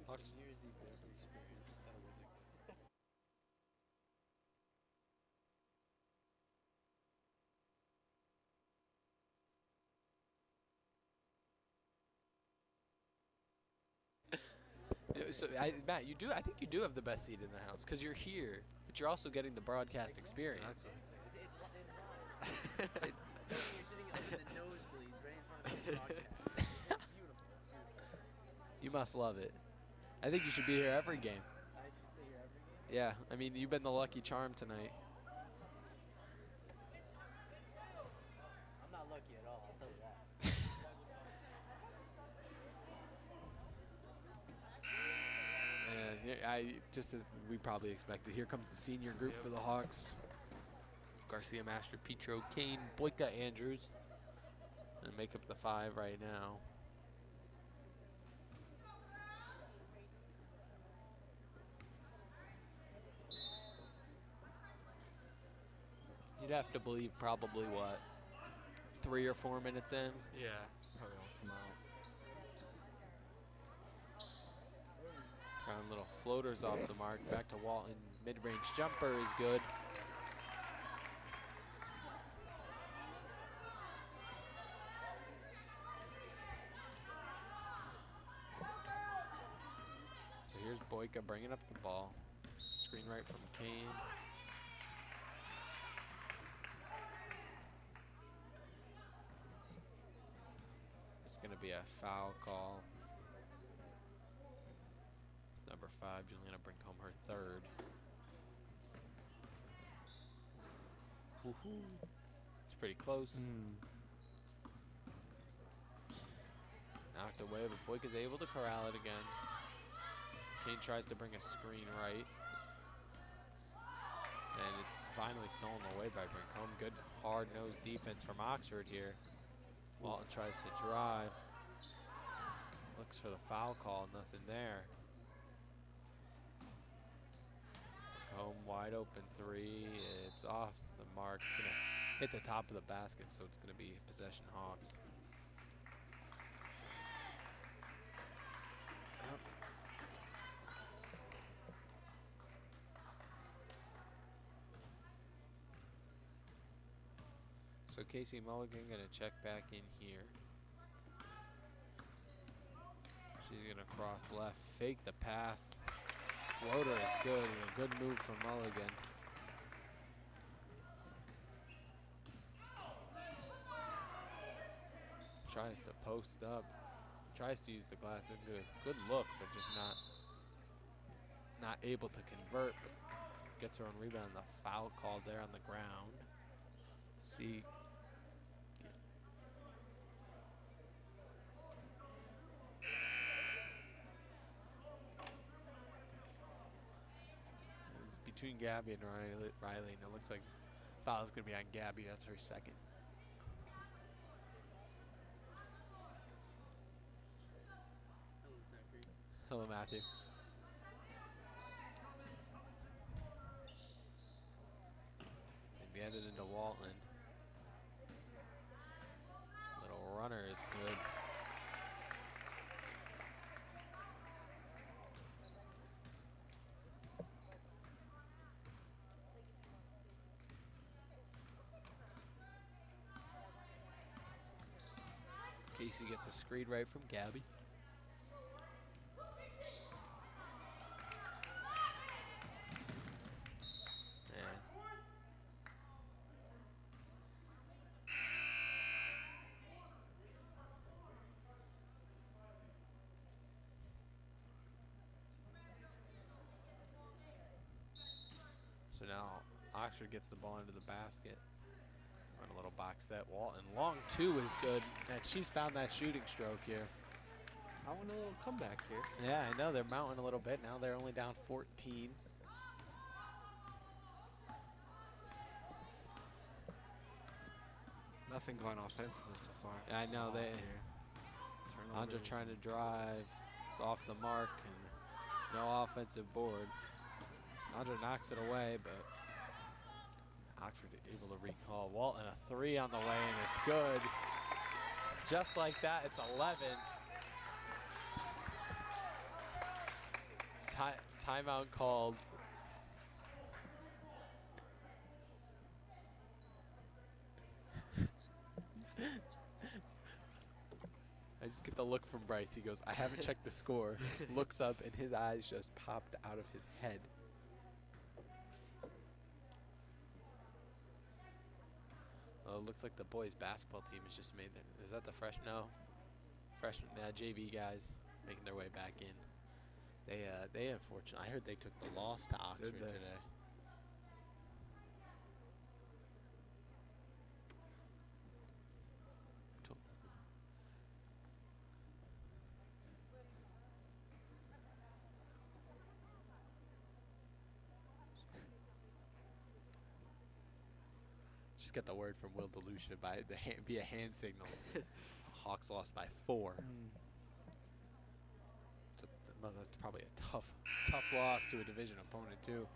Hawks. Here's the best experience. Gotta win the So Matt, I think you do have the best seat in the house because you're here, but you're also getting the broadcast experience. It's live. It's like you're sitting like in the nosebleeds right in front of the broadcast. It's beautiful. It's beautiful. You must love it. I think you should be here every game. I should say here every game. Yeah, I mean, you've been the lucky charm tonight. I'm not lucky at all, I'll tell you that. And just as we probably expected, here comes the senior group for the Hawks. Garcia, Master, Petro, Kane, Boyka, Andrews. And make up the 5 right now. You'd have to believe probably what, 3 or 4 minutes in? Yeah, probably won't come out. Trying little floaters off the mark. Back to Walton. Mid-range jumper is good. So here's Boyka bringing up the ball. Screen right from Kane. It's going to be a foul call. It's number 5, Juliana bring home her 3rd. It's pretty close. Knocked away, but Boyka's able to corral it again. Kane tries to bring a screen right. And it's finally stolen away by Brincombe. Good hard-nosed defense from Oxford here. Walton tries to drive. Looks for the foul call, nothing there. Home wide open 3. It's off the mark. It's gonna hit the top of the basket, so it's gonna be possession Hawks. So Casey Mulligan gonna check back in here. She's gonna cross left, fake the pass. Floater is good, and a good move from Mulligan. Tries to post up, tries to use the glass into it. Good look, but just not able to convert. But gets her own rebound. The foul called there on the ground. See. It's between Gabby and Riley, and it looks like foul's gonna be on Gabby. That's her 2nd. Hello, Zachary. Hello, Matthew. And get it into Walton. Little runner is good. Casey gets a screen right from Gabby. And Oxford gets the ball into the basket. Run a little box set. Walton long 2 is good. And she's found that shooting stroke here. I want a little comeback here. Yeah, I know they're mounting a little bit. Now they're only down 14. Nothing going offensively so far. Yeah, I know they. Andra Turnovers. trying to drive. It's off the mark and no offensive board. Andra knocks it away, but Oxford able to recall. Walton a 3 on the way, and it's good. Just like that, it's 11. Timeout called. I just get the look from Bryce. He goes, I haven't checked the score. Looks up, and his eyes just popped out of his head. Well, it looks like the boys basketball team has just made it. Is that the freshman? No. Freshman, JV guys making their way back in. They unfortunately, I heard they took the loss to Oxford they? today. Just got the word from Will DeLucia via hand signals. Hawks lost by 4. That's probably a tough loss to a division opponent too.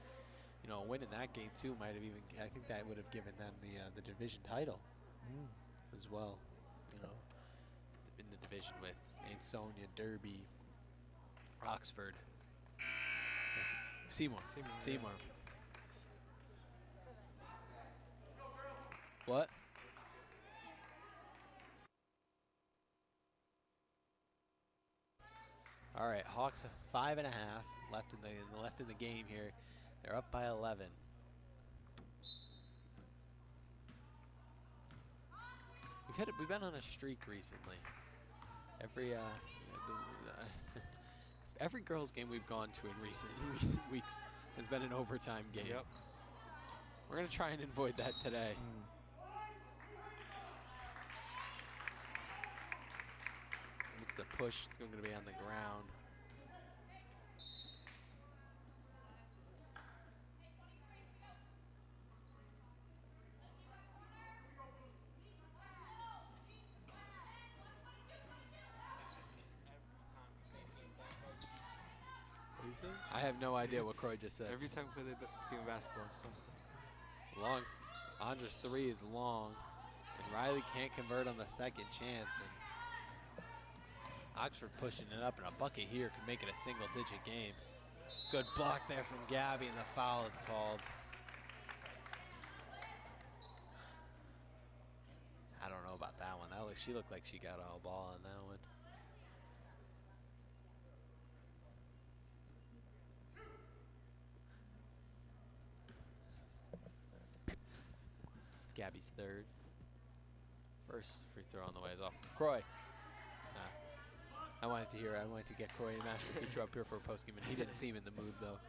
You know, winning that game too might have even. I think that would have given them the division title as well. You know, in the division with Ansonia, Derby, Oxford, Seymour. What? All right, Hawks 5.5 left in the game here. They're up by 11. We've been on a streak recently. Every girls' game we've gone to in recent weeks has been an overtime game. Yep. We're gonna try and avoid that today. The push is going to be on the ground. What do you say? I have no idea what Croy just said. Every time we play the game of basketball, it's something. Long, Andra's 3 is long, and Riley can't convert on the second chance. And Oxford pushing it up, and a bucket here could make it a single-digit game. Good block there from Gabby, and the foul is called. I don't know about that one. She looked like she got all ball on that one. It's Gabby's 3rd. First free throw on the way is off. Croy. I wanted to get Croy and Master Petro up here for a postgame, and he didn't seem in the mood though.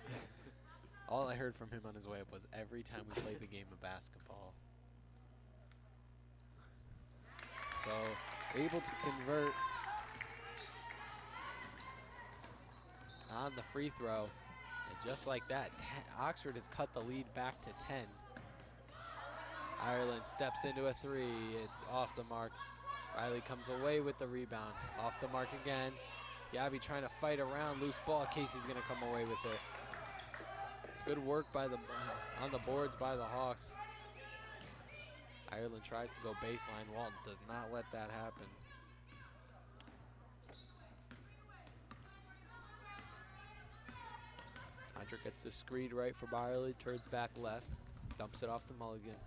All I heard from him on his way up was every time we played the game of basketball. So able to convert on the free throw, and just like that, Oxford has cut the lead back to 10. Ireland steps into a 3. It's off the mark. Riley comes away with the rebound. Off the mark again. Gabby trying to fight around. Loose ball. Casey's going to come away with it. Good work on the boards by the Hawks. Ireland tries to go baseline. Walton does not let that happen. Hunter gets the screen right for Byerly. Turns back left. Dumps it off to Mulligan.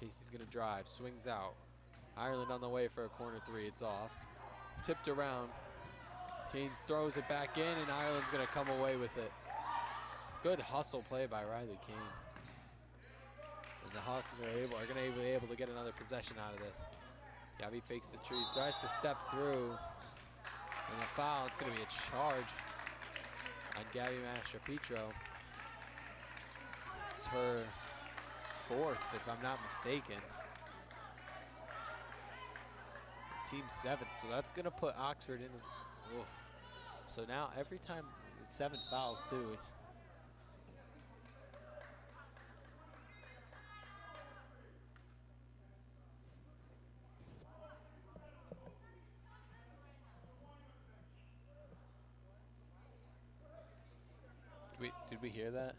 Casey's going to drive. Swings out. Ireland on the way for a corner 3. It's off. Tipped around. Keynes throws it back in, and Ireland's going to come away with it. Good hustle play by Riley Kane. And the Hawks are going to be able to get another possession out of this. Gabby fakes the tree, tries to step through. And the foul, it's going to be a charge on Gabby Mastrapetro. It's her fourth, if I'm not mistaken. Team seventh, so that's gonna put Oxford in. Oof. So now every time it's 7 fouls too. It's did we hear that?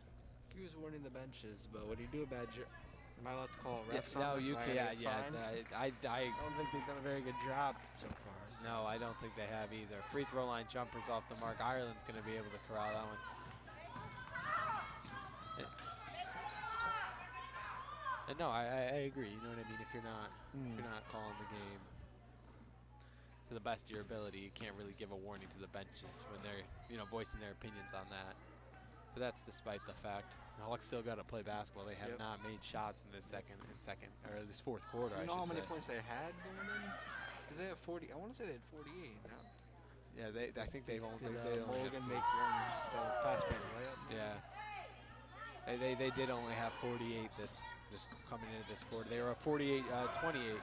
He was warning the benches, but when you do a bad job, am I allowed to call refs no, on this? you Am I can. gonna Yeah, get fined? I I don't think they've done a very good job so far. So. No, I don't think they have either. Free throw line jumpers off the mark. Ireland's going to be able to corral that one. And no, I agree. You know what I mean? If you're not calling the game to the best of your ability, you can't really give a warning to the benches when they're voicing their opinions on that. But that's despite the fact Hawks still got to play basketball. They have not made shots in this this fourth quarter. Do you know how many say. points they had going in? Did they have 40? I want to say they had 48. No. Yeah, I think they've only. Did Mulligan make one fast break layup? Yeah. They did only have 48 this coming into this quarter. They were 48, 28. Yeah.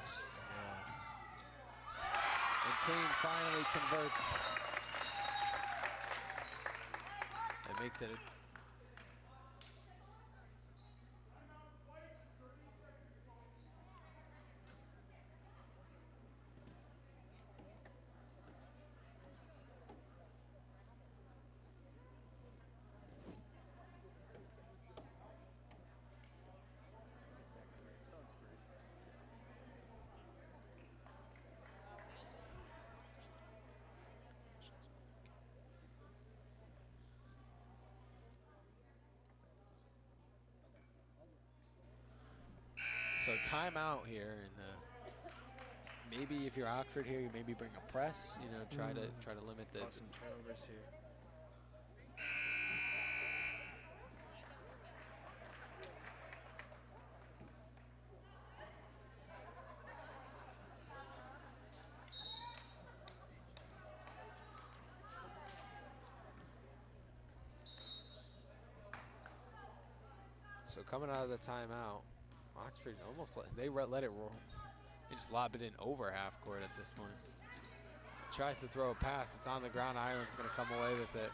And Kane finally converts. That makes it. So timeout here, and maybe if you're Oxford here, you maybe bring a press. Try to limit the. Cause some turnovers here. So coming out of the timeout, Oxford almost let it roll. They just lob it in over half court at this point. Tries to throw a pass. It's on the ground. Ireland's going to come away with it.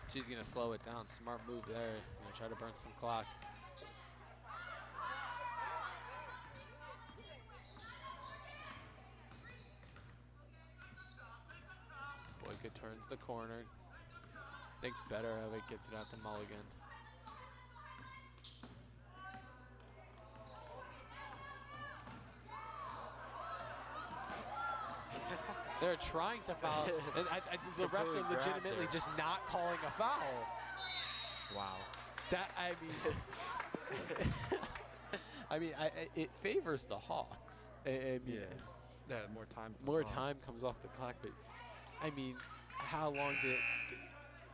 She's going to slow it down. Smart move there. Try to burn some clock. Boyka turns the corner. Thinks better of it. Gets it out to Mulligan. They're trying to foul. And the refs are legitimately just not calling a foul. Wow. It favors the Hawks. Yeah, more time. More time comes off the clock, but how long did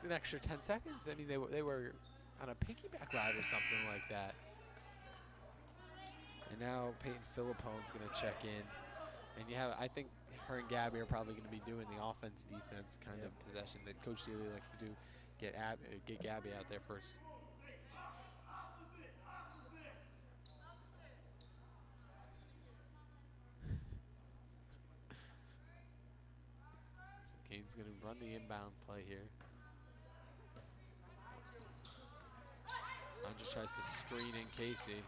an extra 10 seconds? They were on a piggyback ride or something like that. And now Peyton Philippone's going to check in. And I think her and Gabby are probably going to be doing the offense-defense kind of possession that Coach Daly likes to do. Get Gabby out there first. So Kane's going to run the inbound play here. Andra tries to screen in Casey.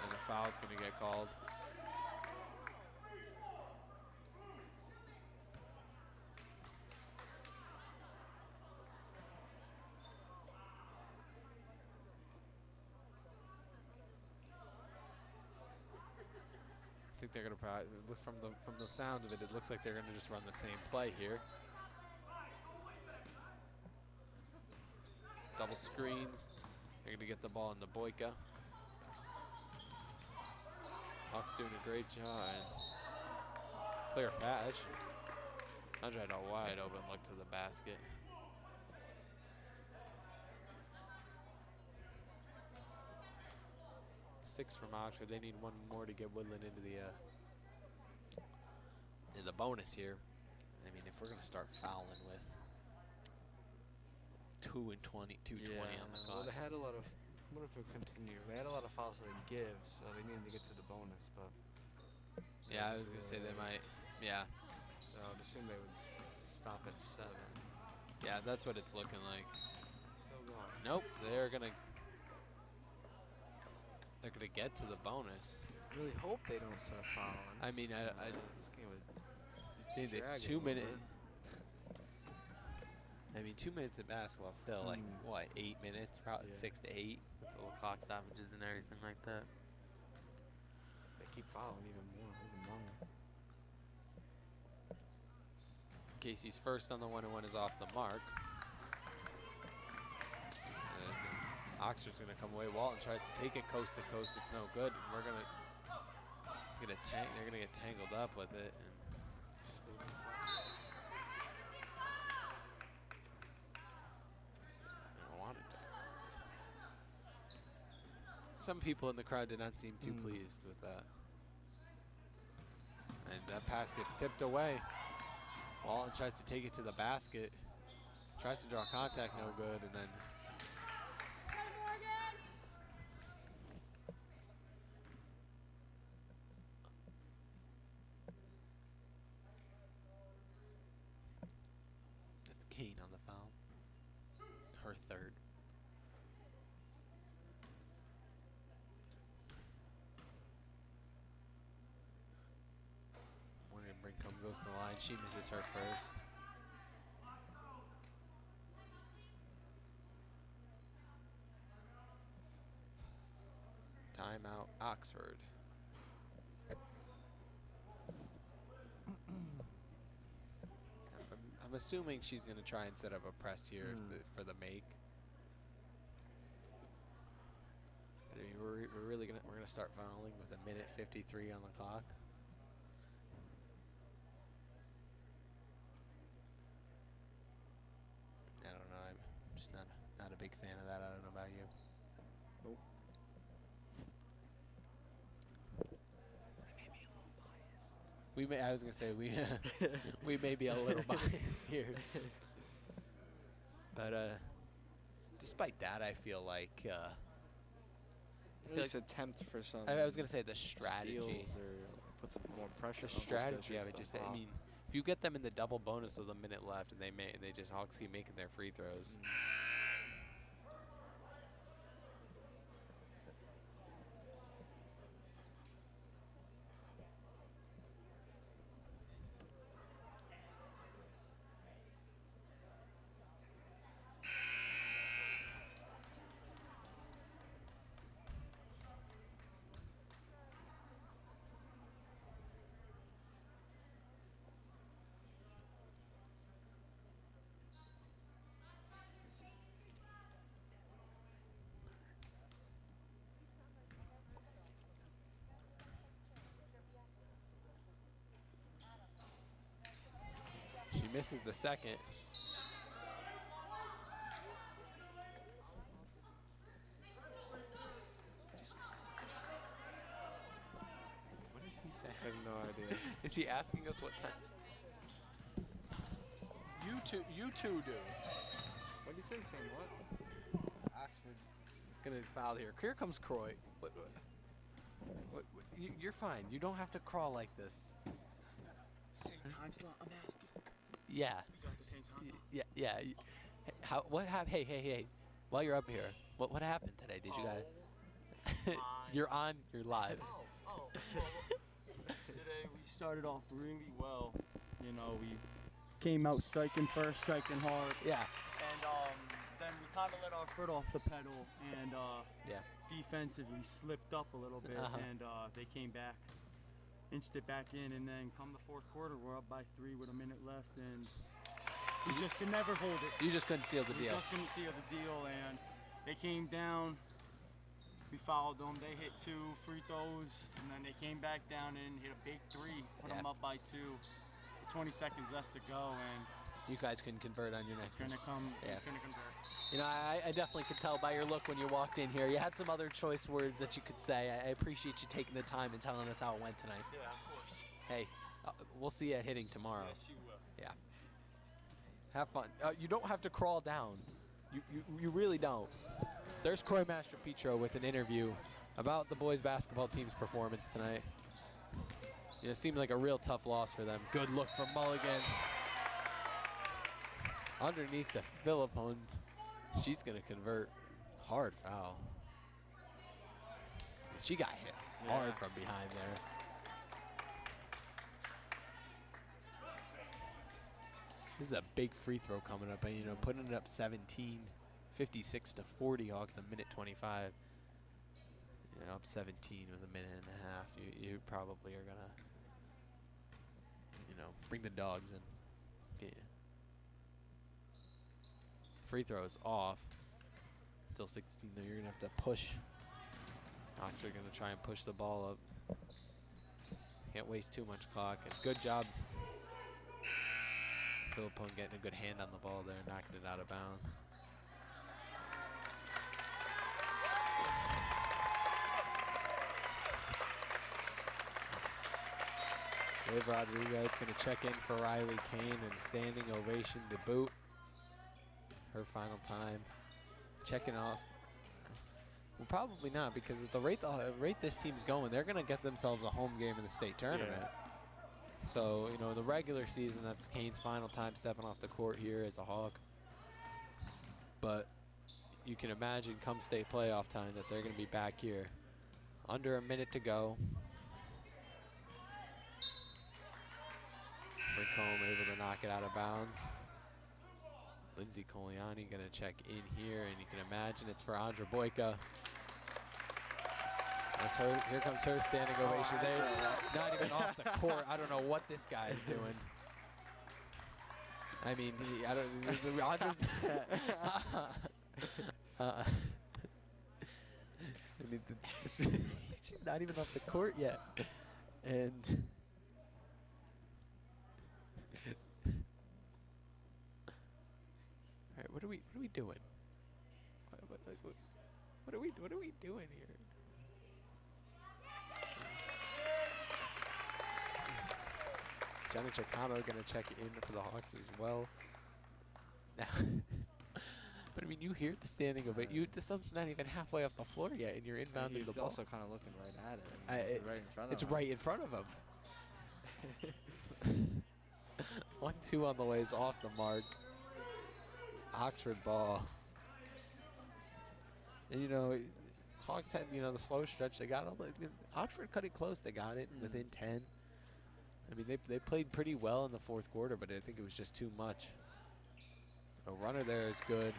And the foul's going to get called. I think they're going to probably, from the sound of it, it looks like they're going to just run the same play here. Double screens. They're going to get the ball in the Boyka. Hawks doing a great job. And clear patch. Andra had a wide open look to the basket. Six from Oxford. They need one more to get Woodland into the bonus here. If we're going to start fouling with 2 and 20, 2:20 on the well, clock. they had a lot of. What if it continue? They had a lot of fouls to give, so they needed to get to the bonus. But Yeah, I was it's a gonna say they little might. Yeah, So I would assume they would stop at 7. yeah, that's what it's looking like. Still going. Nope, they're gonna get to the bonus. I really hope they don't start fouling. I mean, This game would they drag it a 2 little minutes. bit. I mean, 2 minutes in basketball still like Mm. what, 8 minutes, probably Yeah. 6 to 8 with the little clock stoppages and everything like that. They keep fouling even more, even longer. Casey's first on the 1-and-1 is off the mark. And Oxford's gonna come away. Walton tries to take it coast to coast. It's no good. We're gonna they're gonna get tangled up with it. And Still I don't want it to. Some people in the crowd did not seem too pleased with that. And that pass gets tipped away. Walton tries to take it to the basket. Tries to draw contact, no good, and then that's Kane on the foul. Her third. Morgan Brincombe goes to the line. She misses her first. Timeout, Oxford. I'm assuming she's going to try and set up a press here for the make. But I mean, we're really gonna start fouling with 1:53 on the clock. I don't know. I'm just not a big fan of that. I don't know about you. Nope. I was gonna say we may be a little biased here, but despite that, I feel like at least attempt for some. I was gonna say the strategy. Steals or put some more pressure. The on those strategy guys of it, to just foul. I mean, if you get them in the double bonus with a minute left, and they just Hawks keep making their free throws. She misses the second. What is he saying? I have no idea. Is he asking us what time? You two do. What did he say? Saying what? Oxford gonna foul here. Here comes Croy. You're fine. You don't have to crawl like this. Same time slot, I'm asking. Yeah. We got the same time slot? Yeah. Yeah. What happened? Hey. While you're up here, what happened today? Did you guys? You're on. You're live. Well, today we started off really well. You know, we came out striking first, striking hard. Yeah. And then we kind of let our foot off the pedal and Yeah. defensively slipped up a little bit. Uh-huh. And they came back, inched it back in. And then come the fourth quarter, we're up by 3 with a minute left. And we just could never hold it. You just couldn't seal the We deal. just couldn't seal the deal, and they came down. We fouled them. They hit 2 free throws, and then they came back down and hit a big 3, put Yeah. them up by 2. With 20 seconds left to go, and You guys couldn't convert on your next it's gonna come. Yeah. It's gonna convert. You know, I definitely could tell by your look when you walked in here. You had some other choice words that you could say. I appreciate you taking the time and telling us how it went tonight. Yeah, of course. Hey, we'll see you at hitting tomorrow. Yes, you will. Yeah. Have fun. You don't have to crawl down. You really don't. There's Croy Master Petro with an interview about the boys basketball team's performance tonight. You know, it seemed like a real tough loss for them. Good look from Mulligan. Underneath the Philippone, she's gonna convert. Hard foul. She got hit hard from behind there. This is a big free throw coming up, and you know, putting it up 17, 56 to 40 Hawks, a minute 25. You know, up 17 with a minute and a half. You probably are gonna, you know, bring the dogs in. Get you. Free throw is off. Still 16 though. You're gonna have to push. Hawks are gonna try and push the ball up. Can't waste too much clock. And good job, Philippone, getting a good hand on the ball there, knocking it out of bounds. Dave Rodriguez going to check in for Riley Kane, and a standing ovation to boot. Her final time. Checking off. Well, probably not, because at the rate this team's going, they're going to get themselves a home game in the state tournament. Yeah. So, you know, the regular season, that's Kane's final time stepping off the court here as a Hawk. But you can imagine come state playoff time that they're going to be back here. Under a minute to go. Brincombe able to knock it out of bounds. Lindsay Coliani going to check in here, and you can imagine it's for Andra Boyka. That's her, here comes her standing ovation there. Not even off the court. I don't know what this guy is doing. I mean, I don't. Andra's, I mean, she's not even off the court yet, and. All right, what are we doing? What are we doing here? Jenna Chicano going to check in for the Hawks as well. Now, but I mean, you hear the standing of it. The sub's not even halfway off the floor yet, and you're inbounding the ball. He's also kind of looking right at it. Right in front of him. It's right in front of him. 1-2 on the way is off the mark. Oxford ball. And you know, Hawks had, you know, the slow stretch. They got Oxford cut it close. They got it within 10. I mean, they played pretty well in the fourth quarter, but I think it was just too much. A runner there is good.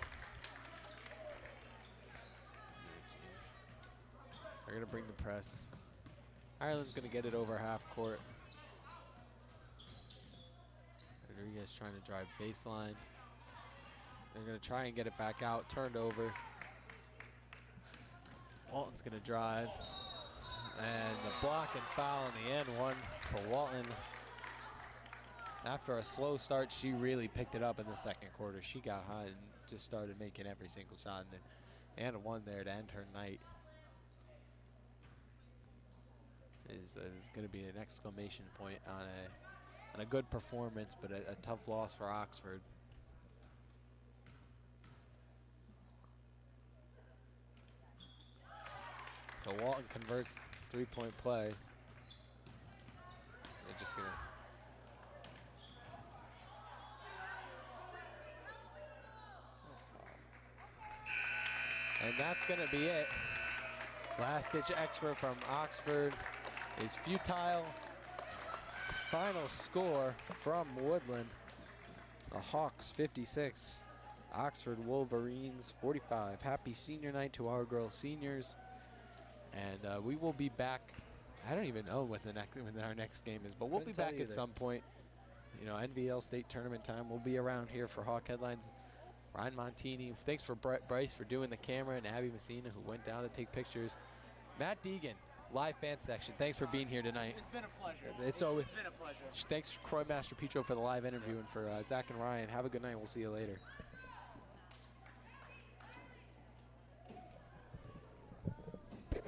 They're going to bring the press. Ireland's going to get it over half court. Rodriguez trying to drive baseline. They're going to try and get it back out. Turned over. Walton's going to drive. And the block and foul in the end, one for Walton. After a slow start, she really picked it up in the second quarter. She got hot and just started making every single shot. And then one there to end her night. Is going to be an exclamation point on a good performance, but a tough loss for Oxford. So Walton converts three-point play. They're just gonna. And that's gonna be it. Last-ditch extra from Oxford is futile. Final score from Woodland. The Hawks 56, Oxford Wolverines 45. Happy senior night to our girls seniors. And we will be back. I don't even know when our next game is, but we'll be back at some point. You know, NVL state tournament time. We'll be around here for Hawk Headlines. Ryan Montini, thanks for Bryce for doing the camera, and Abby Messina, who went down to take pictures. Matt Deegan, live fan section. Thanks for being here tonight. It's been a pleasure. It's been a pleasure. Thanks, Croy Master Petro, for the live interview, and for Zach and Ryan. Have a good night. We'll see you later.